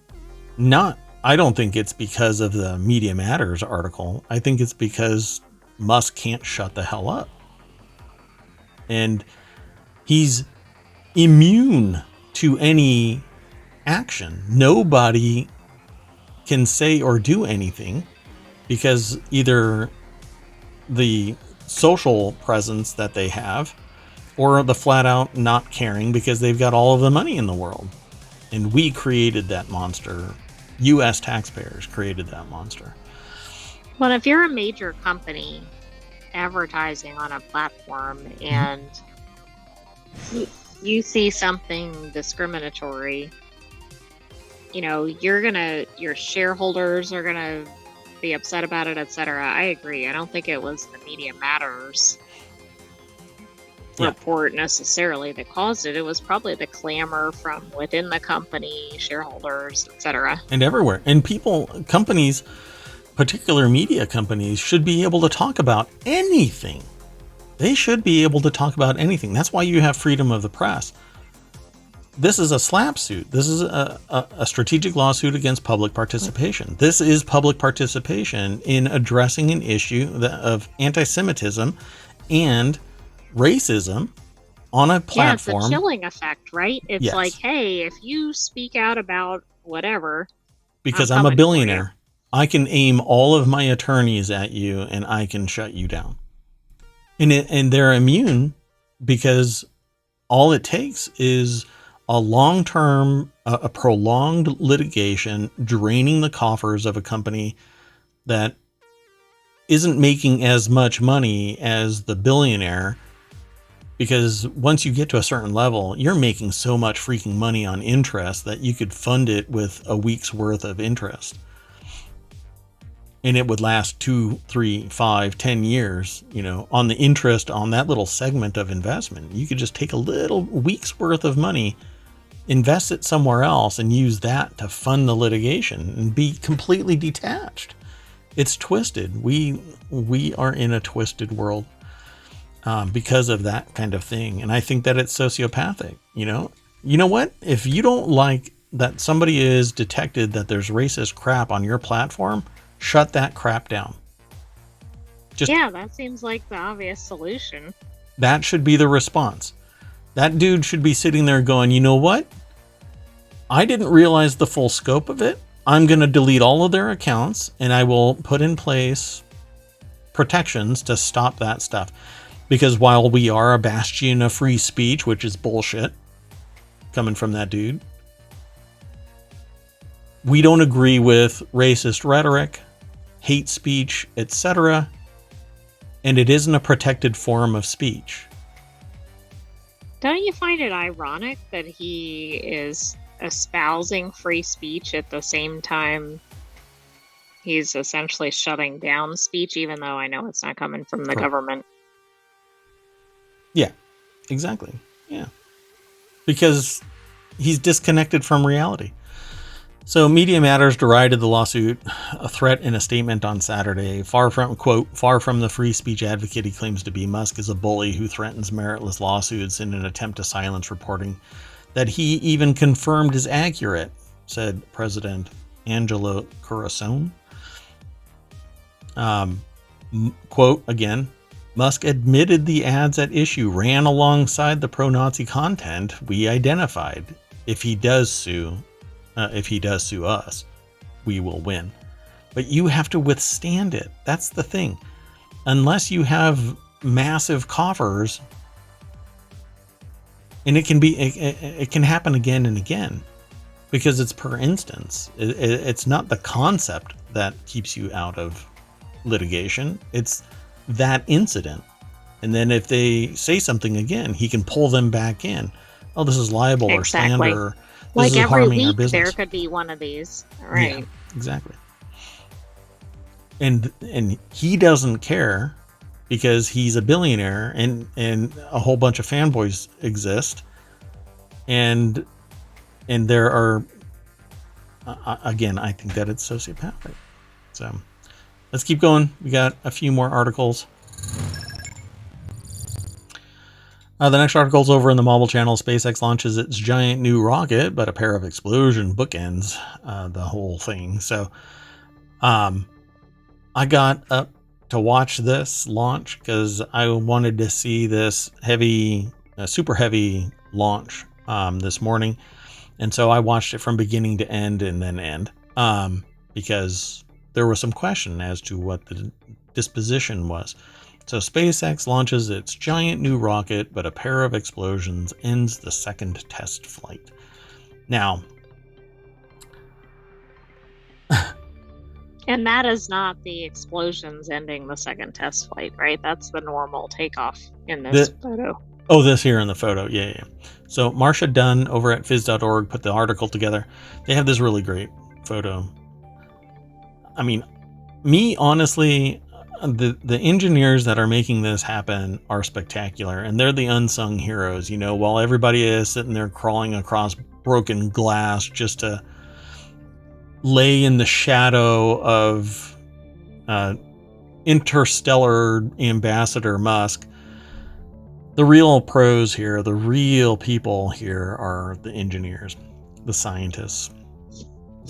I don't think it's because of the Media Matters article. I think it's because Musk can't shut the hell up. And he's immune to any action. Nobody can say or do anything because either the social presence that they have or the flat out not caring because they've got all of the money in the world. And we created that monster. U.S. taxpayers created that monster. Well, if you're a major company advertising on a platform and you see something discriminatory, your shareholders are gonna be upset about it, etc. I agree. I don't think it was the Media Matters report necessarily that caused it. It was probably the clamor from within the company, shareholders, etc. And everywhere. And companies, particular media companies, should be able to talk about anything. They should be able to talk about anything. That's why you have freedom of the press. This is a slap suit. This is a strategic lawsuit against public participation. This is public participation in addressing an issue of anti-Semitism and racism on a platform. Yeah, it's a chilling effect, right? It's like, hey, if you speak out about whatever, because I'm a billionaire, I can aim all of my attorneys at you and I can shut you down. And they're immune because all it takes is a long-term, a prolonged litigation draining the coffers of a company that isn't making as much money as the billionaire. Because once you get to a certain level, you're making so much freaking money on interest that you could fund it with a week's worth of interest. And it would last 2, 3, 5, 10 years, on the interest on that little segment of investment. You could just take a little week's worth of money, invest it somewhere else, and use that to fund the litigation and be completely detached. It's twisted. We are in a twisted world because of that kind of thing, and I think that it's sociopathic. You know what? If you don't like that somebody is detected that there's racist crap on your platform, shut that crap down. Just Yeah, that seems like the obvious solution. that should be the response. That dude should be sitting there going, you know what? I didn't realize the full scope of it. I'm going to delete all of their accounts and I will put in place protections to stop that stuff. Because while we are a bastion of free speech, which is bullshit coming from that dude, we don't agree with racist rhetoric, hate speech, etc. And it isn't a protected form of speech. Don't you find it ironic that he is espousing free speech at the same time he's essentially shutting down speech, even though I know it's not coming from the government? Yeah, exactly. Yeah. Because he's disconnected from reality. So Media Matters derided the lawsuit, a threat in a statement on Saturday. Far from the free speech advocate he claims to be, Musk is a bully who threatens meritless lawsuits in an attempt to silence reporting that he even confirmed is accurate, said President Angelo Corazon. Quote again, Musk admitted the ads at issue ran alongside the pro-Nazi content we identified. If he does sue us, we will win. But you have to withstand it. That's the thing. Unless you have massive coffers, and it can happen again and again because it's per instance. It's not the concept that keeps you out of litigation. It's that incident. And then if they say something again, he can pull them back in. Oh, this is libel or slander. Like every week, business. there could be one of these. Right. Yeah, exactly. And he doesn't care because he's a billionaire and a whole bunch of fanboys exist. And there are, again, I think that it's sociopathic. So let's keep going. We got a few more articles. The next article is over in the Mobile Channel. SpaceX launches its giant new rocket, but a pair of explosion bookends the whole thing. So I got up to watch this launch because I wanted to see this super heavy launch this morning. And so I watched it from beginning to end and then end because there was some question as to what the disposition was. So SpaceX launches its giant new rocket, but a pair of explosions ends the second test flight. Now, and that is not the explosions ending the second test flight, right? That's the normal takeoff in this photo. Oh, this here in the photo. Yeah. So Marcia Dunn over at phys.org put the article together. They have this really great photo. I mean, honestly, the engineers that are making this happen are spectacular, and they're the unsung heroes. While everybody is sitting there crawling across broken glass just to lay in the shadow of interstellar ambassador Musk, the real pros here, the real people here are the engineers, the scientists.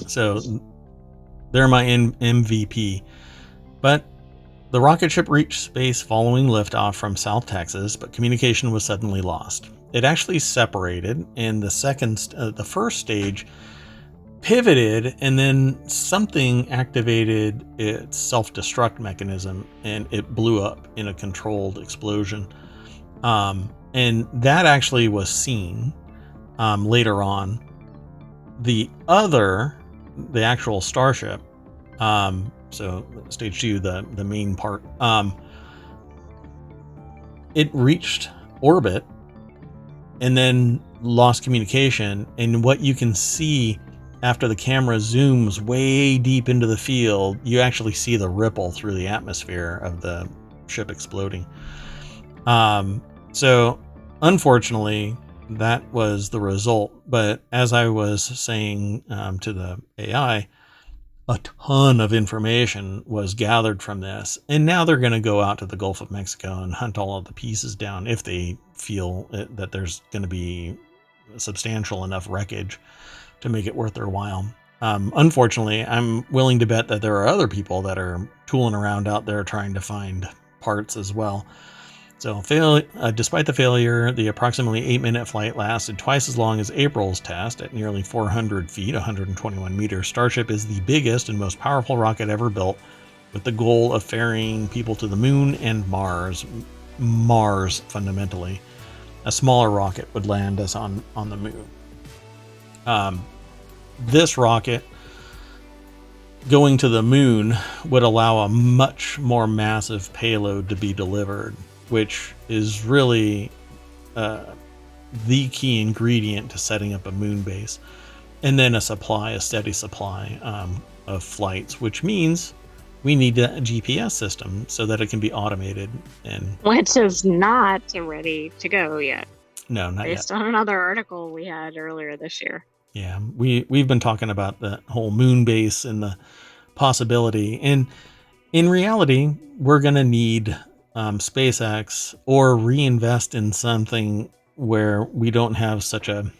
So they're my MVP. But the rocket ship reached space following liftoff from South Texas, but communication was suddenly lost. It actually separated, and the first stage pivoted, and then something activated its self-destruct mechanism, and it blew up in a controlled explosion. And that actually was seen later on. The actual Starship, so stage 2, the main part, it reached orbit and then lost communication. And what you can see after the camera zooms way deep into the field, you actually see the ripple through the atmosphere of the ship exploding. So unfortunately, that was the result. But as I was saying to the AI, a ton of information was gathered from this, and now they're going to go out to the Gulf of Mexico and hunt all of the pieces down if they feel that there's going to be substantial enough wreckage to make it worth their while. Unfortunately, I'm willing to bet that there are other people that are tooling around out there trying to find parts as well. So, despite the failure, the approximately 8-minute flight lasted twice as long as April's test at nearly 400 feet, 121 meters. Starship is the biggest and most powerful rocket ever built, with the goal of ferrying people to the moon and Mars. Mars, fundamentally. A smaller rocket would land us on the moon. This rocket going to the moon would allow a much more massive payload to be delivered, which is really the key ingredient to setting up a moon base. And then a steady supply of flights, which means we need a GPS system so that it can be automated. And which is not ready to go yet. No, not based on another article we had earlier this year. Yeah, we've been talking about the whole moon base and the possibility. And in reality, we're going to need SpaceX or reinvest in something where we don't have such a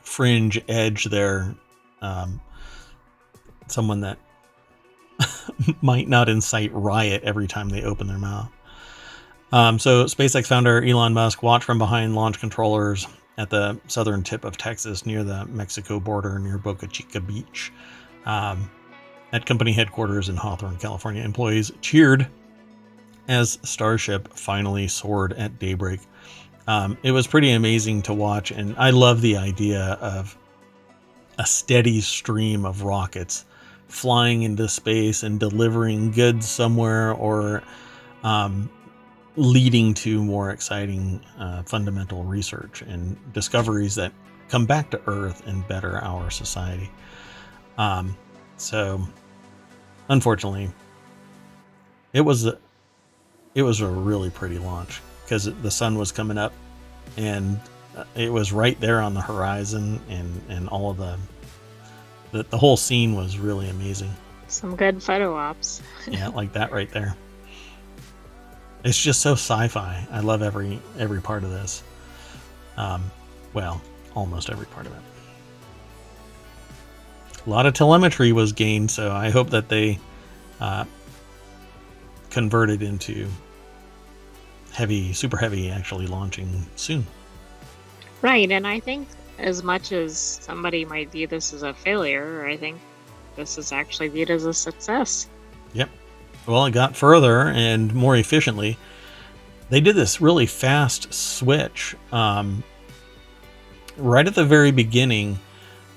fringe edge there. Someone that might not incite riot every time they open their mouth. So SpaceX founder Elon Musk watched from behind launch controllers at the southern tip of Texas near the Mexico border near Boca Chica Beach. At company headquarters in Hawthorne, California, employees cheered as Starship finally soared at daybreak. It was pretty amazing to watch, and I love the idea of a steady stream of rockets flying into space and delivering goods somewhere, or leading to more exciting fundamental research and discoveries that come back to Earth and better our society. So, unfortunately, it was a really pretty launch because the sun was coming up, and it was right there on the horizon, and all of the whole scene was really amazing. Some good photo ops. Yeah, like that right there. It's just so sci-fi. I love every part of this. Well, almost every part of it. A lot of telemetry was gained, so I hope that they converted into super heavy actually launching soon. Right, and I think as much as somebody might view this as a failure, I think this is actually viewed as a success. Yep. Well, it got further and more efficiently. They did this really fast switch right at the very beginning,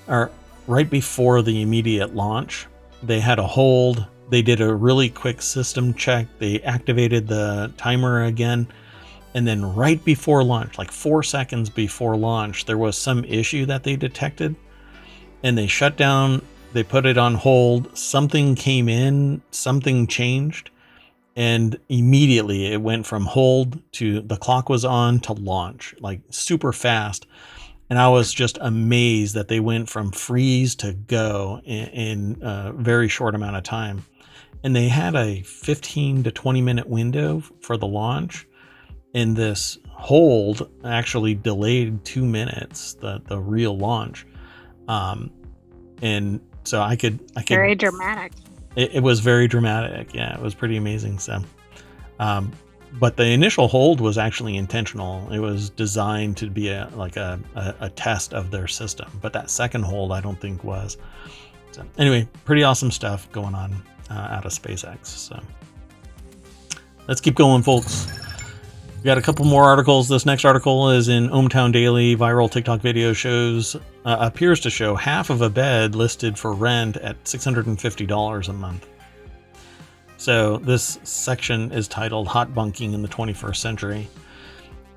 or right before the immediate launch. They had a hold. They did a really quick system check. They activated the timer again. And then right before launch, like 4 seconds before launch, there was some issue that they detected. And they shut down. They put it on hold. Something came in. Something changed. And immediately it went from hold to the clock was on to launch, like super fast. And I was just amazed that they went from freeze to go in a very short amount of time. And they had a 15 to 20 minute window for the launch. And this hold actually delayed 2 minutes, the real launch. And so I could very dramatic. It was very dramatic. Yeah, it was pretty amazing. So, but the initial hold was actually intentional. It was designed to be a test of their system. But that second hold, I don't think was. So anyway, pretty awesome stuff going on out of SpaceX. So let's keep going, folks. We got a couple more articles. This next article is in ohmTown Daily. Viral TikTok video appears to show half of a bed listed for rent at $650 a month. So this section is titled "Hot Bunking in the 21st Century."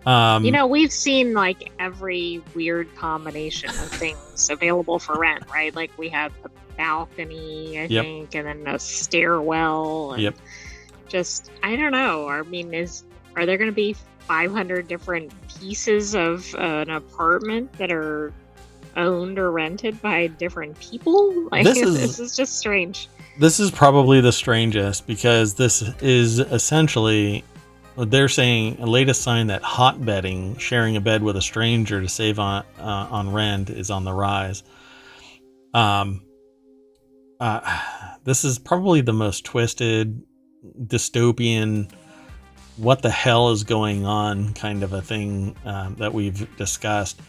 We've seen like every weird combination of things available for rent, right? Like we have a balcony, I think, and then a stairwell. And just, I don't know. I mean, are there going to be 500 different pieces of an apartment that are owned or rented by different people. Like This this is is just strange. this is probably the strangest, because this is essentially, they're saying, a latest sign that hotbedding, sharing a bed with a stranger to save on rent, is on the rise. This is probably the most twisted, dystopian, what the hell is going on kind of a thing that we've discussed.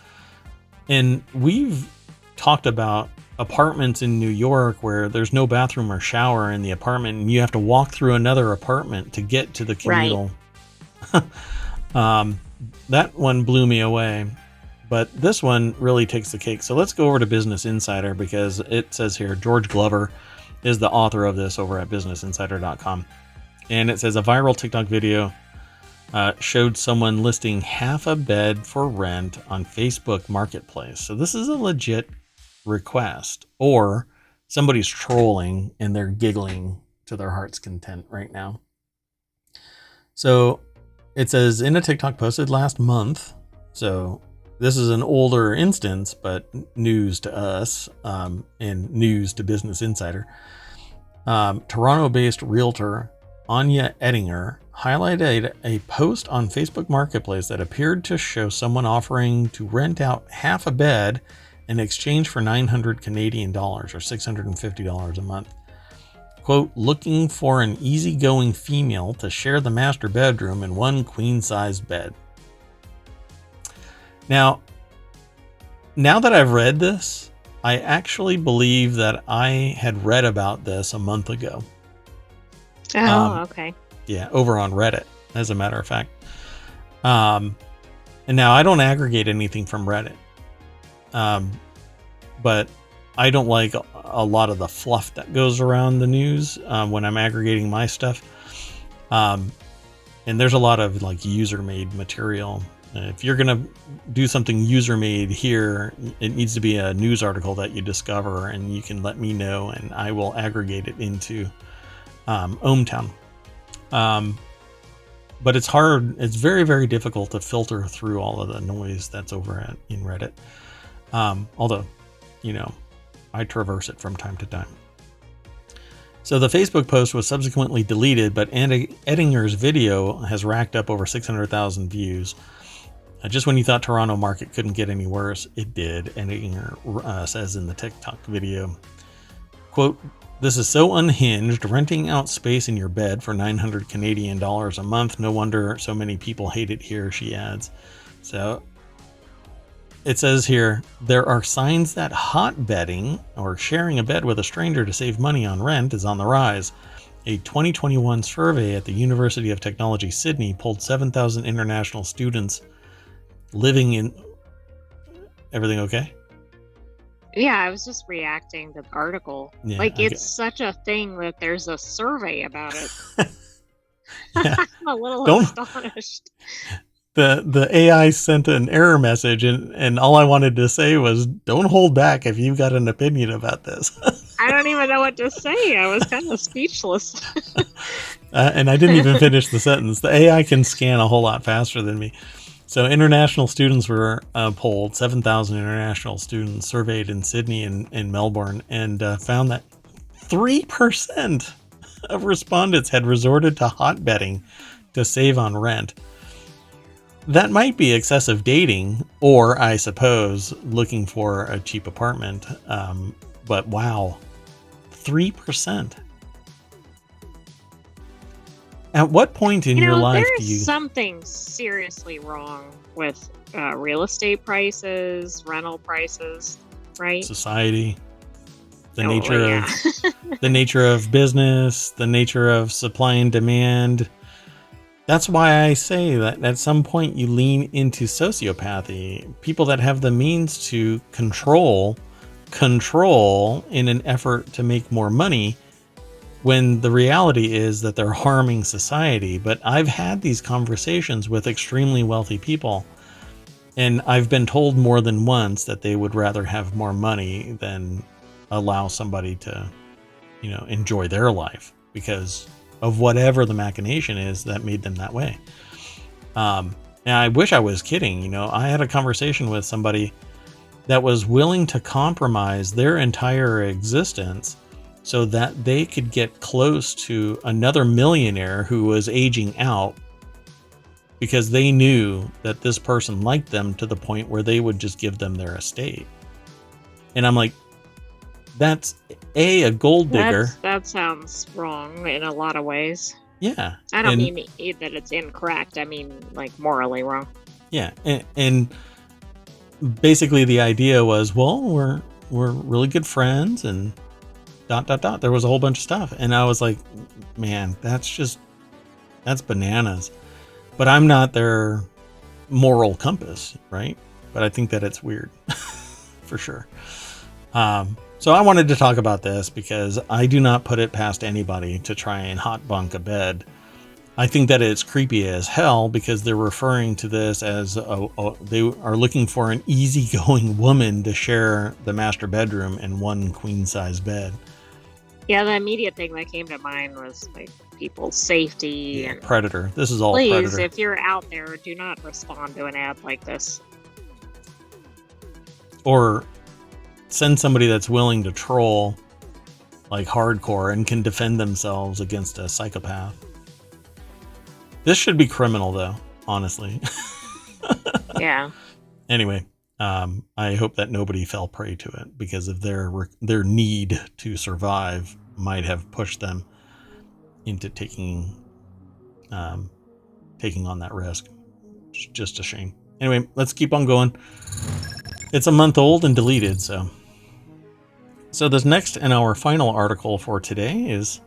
And we've talked about apartments in New York where there's no bathroom or shower in the apartment, and you have to walk through another apartment to get to the communal. Right. That one blew me away. But this one really takes the cake. So let's go over to Business Insider, because it says here George Glover is the author of this over at businessinsider.com. And it says a viral TikTok video showed someone listing half a bed for rent on Facebook Marketplace. So this is a legit request, or somebody's trolling and they're giggling to their heart's content right now. So it says, in a TikTok posted last month, so this is an older instance, but news to us, and news to Business Insider. Toronto-based realtor Anya Ettinger highlighted a post on Facebook Marketplace that appeared to show someone offering to rent out half a bed in exchange for 900 Canadian dollars or $650 a month. Quote, looking for an easygoing female to share the master bedroom in one queen-sized bed. Now that I've read this, I actually believe that I had read about this a month ago. Oh, okay. Yeah, over on Reddit, as a matter of fact. And now I don't aggregate anything from Reddit. But I don't like a lot of the fluff that goes around the news when I'm aggregating my stuff. And there's a lot of like user-made material. If you're going to do something user-made here, it needs to be a news article that you discover, and you can let me know, and I will aggregate it into ohmTown. But it's hard. It's very, very difficult to filter through all of the noise that's over in Reddit. Although, I traverse it from time to time. So the Facebook post was subsequently deleted, but Ettinger's video has racked up over 600,000 views. Just when you thought Toronto market couldn't get any worse, it did. Ettinger says in the TikTok video, quote, this is so unhinged, renting out space in your bed for 900 Canadian dollars a month. No wonder so many people hate it here, she adds. So it says here, there are signs that hotbedding, or sharing a bed with a stranger to save money on rent, is on the rise. A 2021 survey at the University of Technology, Sydney, polled 7,000 international students living in... Everything okay? Yeah, I was just reacting to the article. Yeah, it's such a thing that there's a survey about it. Yeah. I'm a little astonished. The AI sent an error message, and all I wanted to say was, don't hold back if you've got an opinion about this. I don't even know what to say. I was kind of speechless. And I didn't even finish the sentence. The AI can scan a whole lot faster than me. So international students were polled, 7,000 international students surveyed in Sydney and Melbourne, and found that 3% of respondents had resorted to hotbedding to save on rent. That might be excessive dating, or I suppose looking for a cheap apartment. But wow, 3%. At what point in your life do you... There's something seriously wrong with real estate prices, rental prices, right? Society, the nature of business, the nature of supply and demand. That's why I say that at some point you lean into sociopathy. People that have the means to control in an effort to make more money, when the reality is that they're harming society. But I've had these conversations with extremely wealthy people, and I've been told more than once that they would rather have more money than allow somebody to, enjoy their life because of whatever the machination is that made them that way. And I wish I was kidding. I had a conversation with somebody that was willing to compromise their entire existence so that they could get close to another millionaire who was aging out, because they knew that this person liked them to the point where they would just give them their estate. And I'm like, that's a gold digger. That sounds wrong in a lot of ways. Yeah. I don't mean that it's incorrect. I mean, like, morally wrong. Yeah. And basically the idea was, well, we're really good friends and ... There was a whole bunch of stuff. And I was like, man, that's bananas. But I'm not their moral compass, right? But I think that it's weird for sure. So I wanted to talk about this because I do not put it past anybody to try and hot bunk a bed. I think that it's creepy as hell because they're referring to this as they are looking for an easygoing woman to share the master bedroom and one queen size bed. Yeah, the immediate thing that came to mind was like people's safety and predator. This is all please, predator. if you're out there, do not respond to an ad like this. Or send somebody that's willing to troll like hardcore and can defend themselves against a psychopath. This should be criminal though, honestly. Yeah. Anyway, I hope that nobody fell prey to it because of their need to survive might have pushed them into taking on that risk. It's just a shame. Anyway, let's keep on going. It's a month old and deleted, so this next and our final article for today is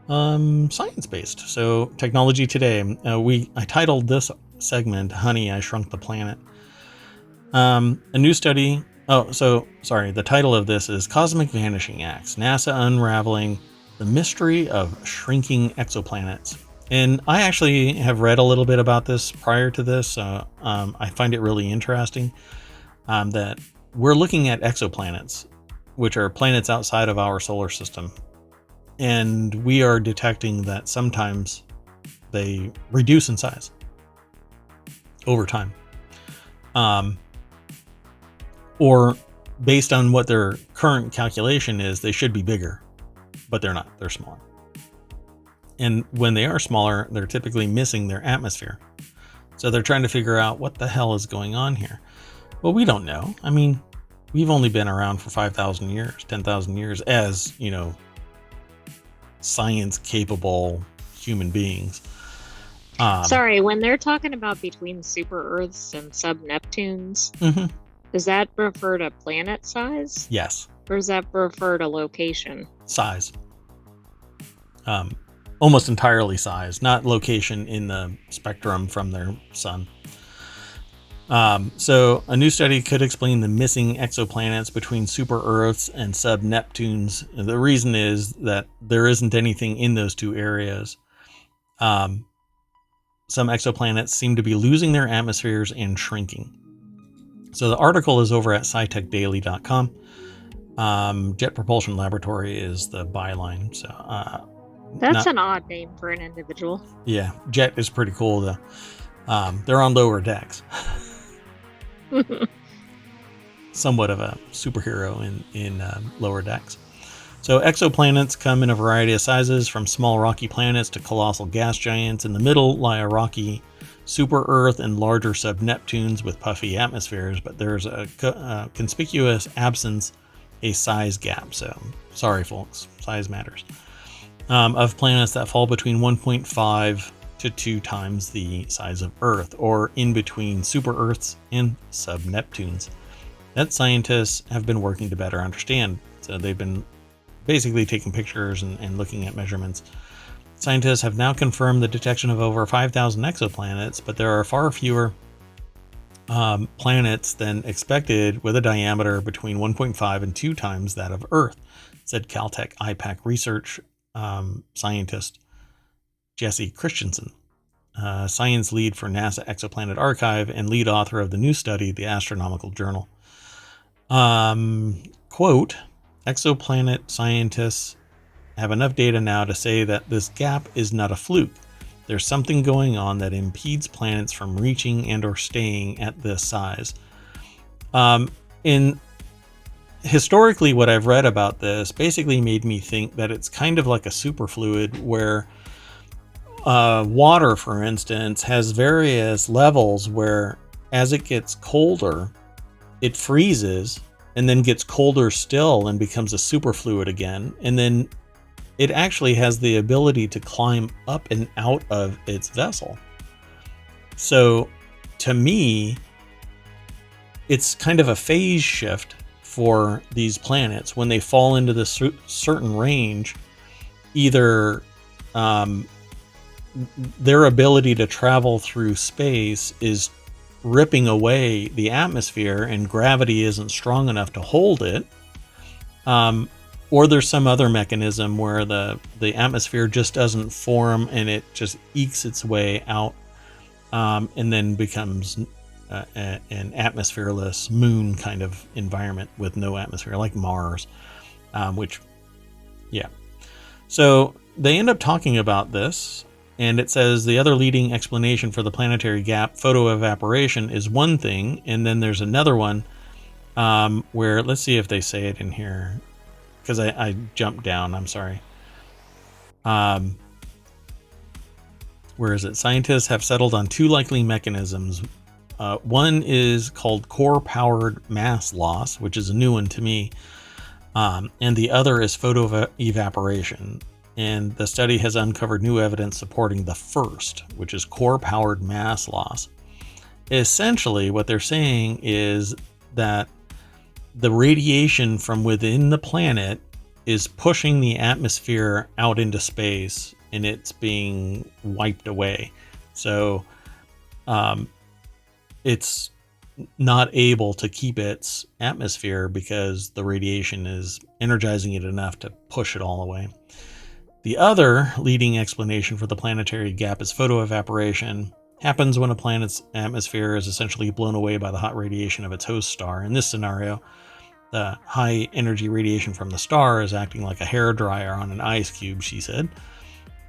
science-based. So Technology Today. I titled this segment "Honey, I Shrunk the Planet." A new study. The title of this is "Cosmic Vanishing Acts: NASA Unraveling the Mystery of Shrinking Exoplanets." And I actually have read a little bit about this prior to this. I find it really interesting that we're looking at exoplanets, which are planets outside of our solar system. And we are detecting that sometimes they reduce in size over time. Or based on what their current calculation is, they should be bigger, but they're not. They're smaller. And when they are smaller, they're typically missing their atmosphere. So they're trying to figure out what the hell is going on here. Well, we don't know. I mean, we've only been around for 5,000 years, 10,000 years as, science-capable human beings. Sorry, when they're talking about between super Earths and sub-Neptunes, does that refer to planet size? Yes. Or does that refer to location? Size. Almost entirely size, not location in the spectrum from their sun. So a new study could explain the missing exoplanets between super Earths and sub-Neptunes. The reason is that there isn't anything in those two areas. Some exoplanets seem to be losing their atmospheres and shrinking. So the article is over at scitechdaily.com. Jet Propulsion Laboratory is the byline. So that's an odd name for an individual. Yeah, Jet is pretty cool though. They're on lower decks. Somewhat of a superhero in lower decks. So exoplanets come in a variety of sizes, from small rocky planets to colossal gas giants. In the middle lie a rocky super Earth and larger sub-Neptunes with puffy atmospheres, but there's a conspicuous absence, a size gap. So sorry folks, size matters. Of planets that fall between 1.5 to 2 times the size of Earth, or in between super Earths and sub-Neptunes, that scientists have been working to better understand. So they've been basically taking pictures and looking at measurements. Scientists have now confirmed the detection of over 5,000 exoplanets, but there are far fewer planets than expected with a diameter between 1.5 and 2 times that of Earth, said Caltech IPAC research scientist Jesse Christensen, science lead for NASA Exoplanet Archive and lead author of the new study, The Astronomical Journal. Quote, exoplanet scientists have enough data now to say that this gap is not a fluke. There's something going on that impedes planets from reaching and or staying at this size. In historically, what I've read about this basically made me think that it's kind of like a superfluid where water, for instance, has various levels where as it gets colder, it freezes and then gets colder still and becomes a superfluid again. And then it actually has the ability to climb up and out of its vessel. So to me, it's kind of a phase shift for these planets when they fall into this certain range. Either their ability to travel through space is ripping away the atmosphere and gravity isn't strong enough to hold it, or there's some other mechanism where the atmosphere just doesn't form and it just ekes its way out, and then becomes an atmosphereless moon kind of environment with no atmosphere, like Mars, so they end up talking about this, and it says the other leading explanation for the planetary gap, photoevaporation, is one thing, and then there's another one where, let's see if they say it in here, because I jumped down, I'm sorry. Where is it? Scientists have settled on two likely mechanisms. One is called core-powered mass loss, which is a new one to me, and the other is photoevaporation. And the study has uncovered new evidence supporting the first, which is core-powered mass loss. Essentially, what they're saying is that the radiation from within the planet is pushing the atmosphere out into space, and it's being wiped away. So it's not able to keep its atmosphere because the radiation is energizing it enough to push it all away. The other leading explanation for the planetary gap is photoevaporation. Happens when a planet's atmosphere is essentially blown away by the hot radiation of its host star. In this scenario, the high energy radiation from the star is acting like a hairdryer on an ice cube, she said.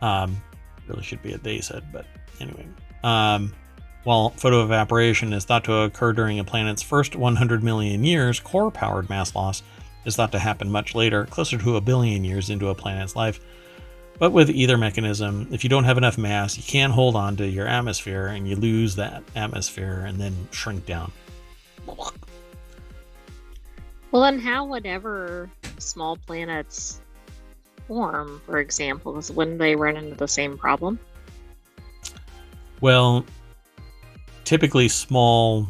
Really should be a they said, but anyway. While photoevaporation is thought to occur during a planet's first 100 million years, core-powered mass loss is thought to happen much later, closer to 1 billion years into a planet's life. But with either mechanism, if you don't have enough mass, you can't hold on to your atmosphere, and you lose that atmosphere and then shrink down. Well, then how would ever small planets form, for example? Wouldn't they run into the same problem? Well, typically small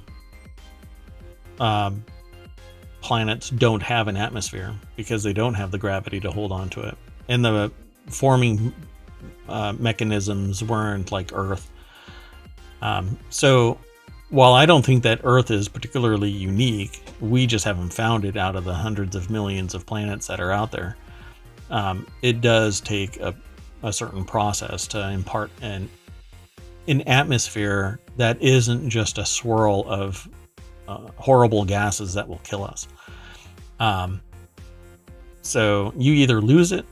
planets don't have an atmosphere because they don't have the gravity to hold on to it. And the forming mechanisms weren't like Earth. So while I don't think that Earth is particularly unique, we just haven't found it out of the hundreds of millions of planets that are out there. It does take a certain process to impart an atmosphere that isn't just a swirl of horrible gases that will kill us. So you either lose it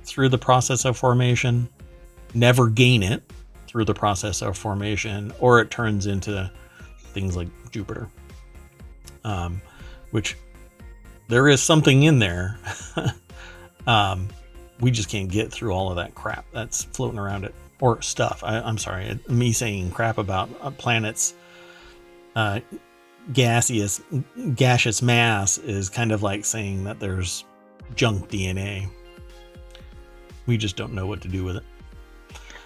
through the process of formation, never gain it through the process of formation, or it turns into things like Jupiter, which there is something in there. We just can't get through all of that crap that's floating around it, or stuff. I'm sorry, me saying crap about a planet's gaseous mass is kind of like saying that there's junk DNA. We just don't know what to do with it.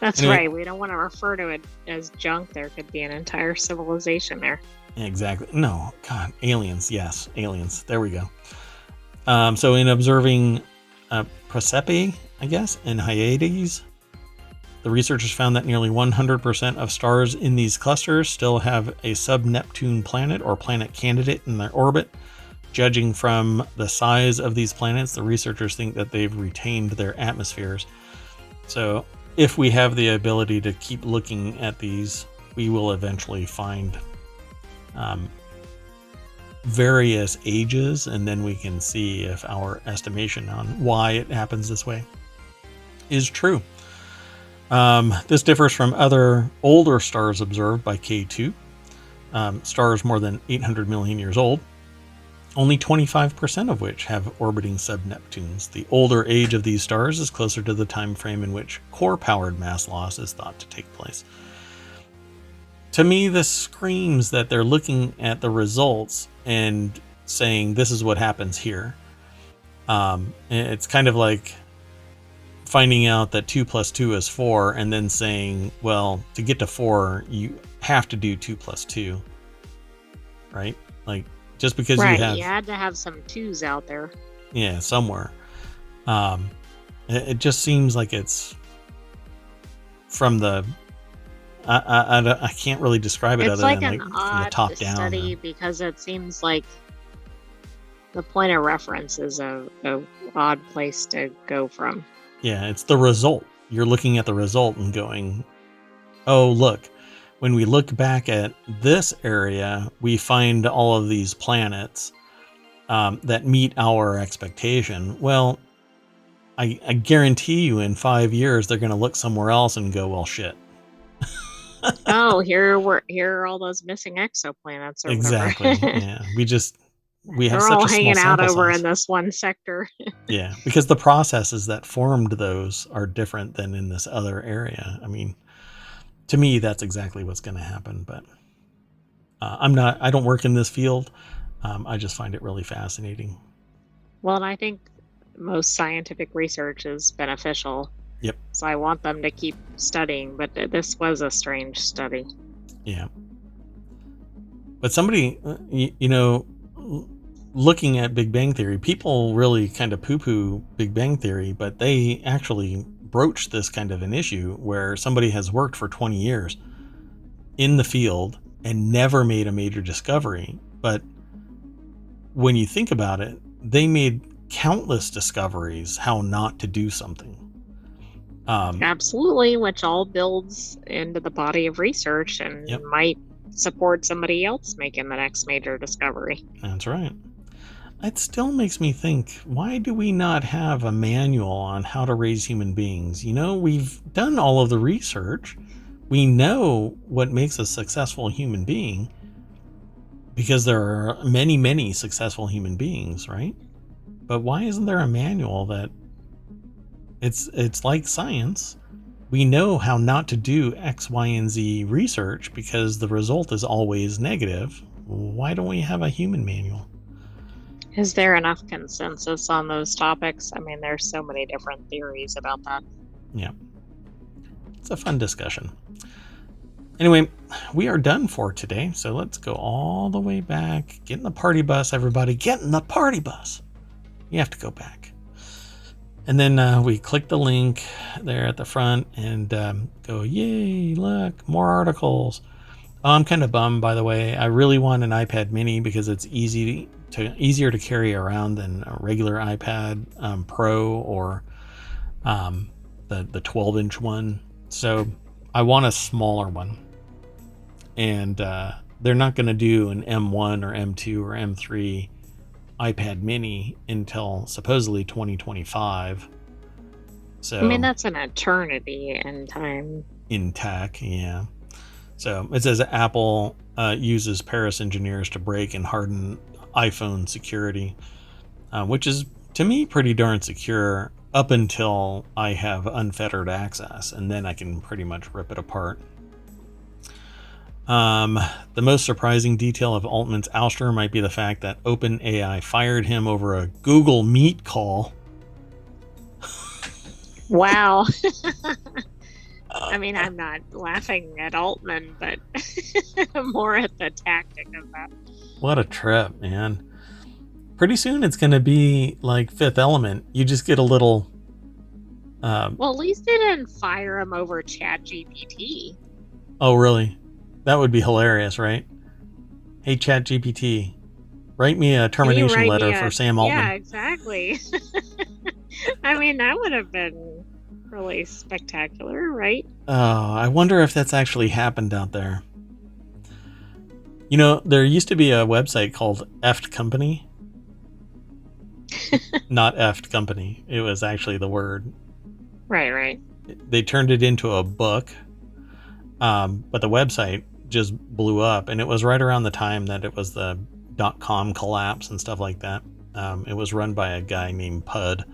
That's anyway, right. We don't want to refer to it as junk. There could be an entire civilization there. Exactly. No, God, aliens. Yes, aliens. There we go. So in observing Proserpine, I guess, and Hyades, the researchers found that nearly 100% of stars in these clusters still have a sub-Neptune planet or planet candidate in their orbit. Judging from the size of these planets, the researchers think that they've retained their atmospheres. So if we have the ability to keep looking at these, we will eventually find various ages, and then we can see if our estimation on why it happens this way is true. This differs from other older stars observed by K2, stars more than 800 million years old. only 25% of which have orbiting sub-Neptunes. The older age of these stars is closer to the time frame in which core-powered mass loss is thought to take place. To me, this screams that they're looking at the results and saying this is what happens here. It's kind of like finding out that 2 plus 2 is 4 and then saying, well, to get to 4, you have to do 2 plus 2. Right? Like, just because right, you you had to have some 2s out there. Yeah, somewhere. It just seems like it's from the... I can't really describe it it's other like than an like odd from the top down. study because it seems like the point of reference is a odd place to go from. Yeah, it's the result. You're looking at the result and going, oh, look, when we look back at this area, we find all of these planets that meet our expectation. Well, I guarantee you in 5 years, they're going to look somewhere else and go, well, shit. Oh, here are all those missing exoplanets or Exactly. whatever. Yeah. We have They're such all a small hanging out sample over size. in this one sector. Yeah, because the processes that formed those are different than in this other area. I mean, to me, that's exactly what's going to happen. But I don't work in this field. I just find it really fascinating. Well, and I think most scientific research is beneficial. Yep. So I want them to keep studying, but this was a strange study. Yeah. But somebody, looking at Big Bang Theory, people really kind of poo-poo Big Bang Theory, but they actually broached this kind of an issue where somebody has worked for 20 years in the field and never made a major discovery. But when you think about it, they made countless discoveries how not to do something. Absolutely, which all builds into the body of research and might support somebody else making the next major discovery. That's right. It still makes me think, why do we not have a manual on how to raise human beings? We've done all of the research. We know what makes a successful human being because there are many, many successful human beings, right? But why isn't there a manual that it's like science? We know how not to do X, Y, and Z research because the result is always negative. Why don't we have a human manual? Is there enough consensus on those topics? I mean, there's so many different theories about that. Yeah. It's a fun discussion. Anyway, we are done for today, so let's go all the way back. Get in the party bus, everybody. Get in the party bus. You have to go back. And then we click the link there at the front and go, yay, look, more articles. Oh, I'm kind of bummed, by the way. I really want an iPad mini because it's easier to carry around than a regular iPad Pro or the 12-inch one. So I want a smaller one. And they're not going to do an M1 or M2 or M3 iPad mini until supposedly 2025. So I mean, that's an eternity in time. In tech, yeah. So it says Apple uses Paris engineers to break and harden iPhone security, which is, to me, pretty darn secure up until I have unfettered access, and then I can pretty much rip it apart. The most surprising detail of Altman's ouster might be the fact that OpenAI fired him over a Google Meet call. Wow. I mean, I'm not laughing at Altman, but more at the tactic of that. What a trip, man. Pretty soon it's going to be like Fifth Element. You just get a little... well, at least they didn't fire him over ChatGPT. Oh, really? That would be hilarious, right? Hey, ChatGPT, write me a termination letter for Sam Altman. Yeah, exactly. I mean, that would have been really spectacular, right? Oh, I wonder if that's actually happened out there. There used to be a website called Effed Company. Not Effed Company. It was actually the word. Right. They turned it into a book. But the website just blew up, and it was right around the time that it was the dot-com collapse and stuff like that. It was run by a guy named Pud.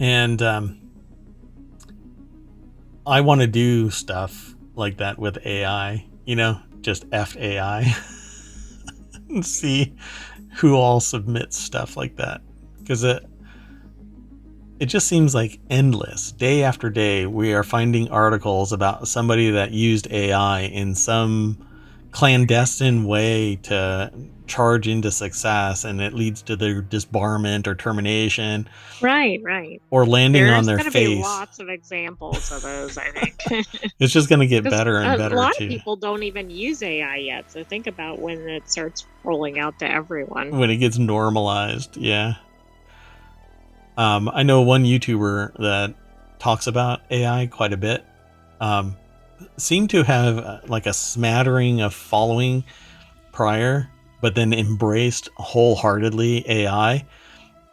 And I want to do stuff like that with AI, just F AI and see who all submits stuff like that. Because it just seems like endless. Day after day, we are finding articles about somebody that used AI in some clandestine way to charge into success, and it leads to their disbarment or termination. Right. Or landing on There's their going to be face. lots of examples of those, I think. It's just going to get 'Cause better and a better, lot too. of people don't even use AI yet, so think about when it starts rolling out to everyone. When it gets normalized, yeah. I know one YouTuber that talks about AI quite a bit. Seemed to have like a smattering of following prior, but then embraced wholeheartedly AI,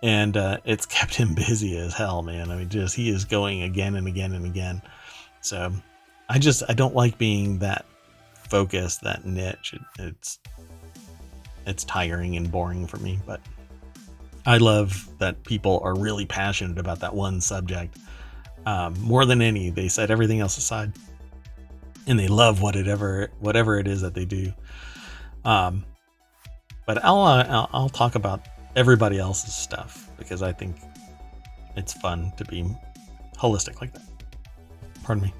and it's kept him busy as hell, man. I mean, just he is going again and again and again. So I don't like being that focused, that niche. It's tiring and boring for me, but I love that people are really passionate about that one subject. More than any, they set everything else aside, and they love whatever it is that they do. But I'll talk about everybody else's stuff because I think it's fun to be holistic like that. Pardon me.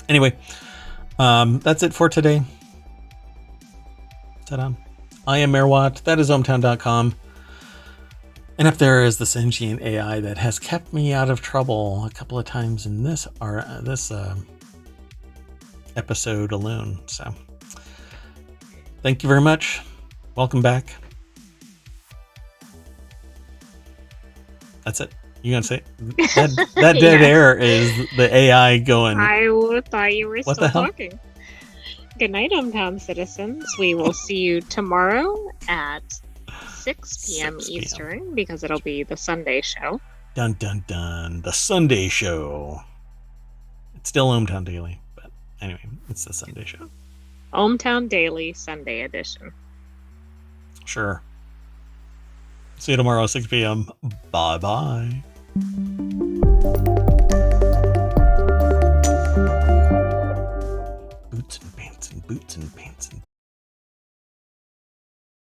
Anyway, that's it for today. Ta-da. I am Merwatt. That is ohmTown.com. And up there is the sentient AI that has kept me out of trouble a couple of times in this episode alone. So, thank you very much. Welcome back. That's it. You gonna say that dead air is the AI going? I thought you were What still the hell? talking. Good night, ohmTown citizens. We will see you tomorrow at 6 p.m. 6 p.m. Eastern because it'll be the Sunday show. Dun dun dun. The Sunday show. It's still ohmTown Daily, but anyway, it's the Sunday show. ohmTown Daily Sunday edition. Sure. See you tomorrow, 6 p.m. Bye-bye. Boots and pants and boots and pants and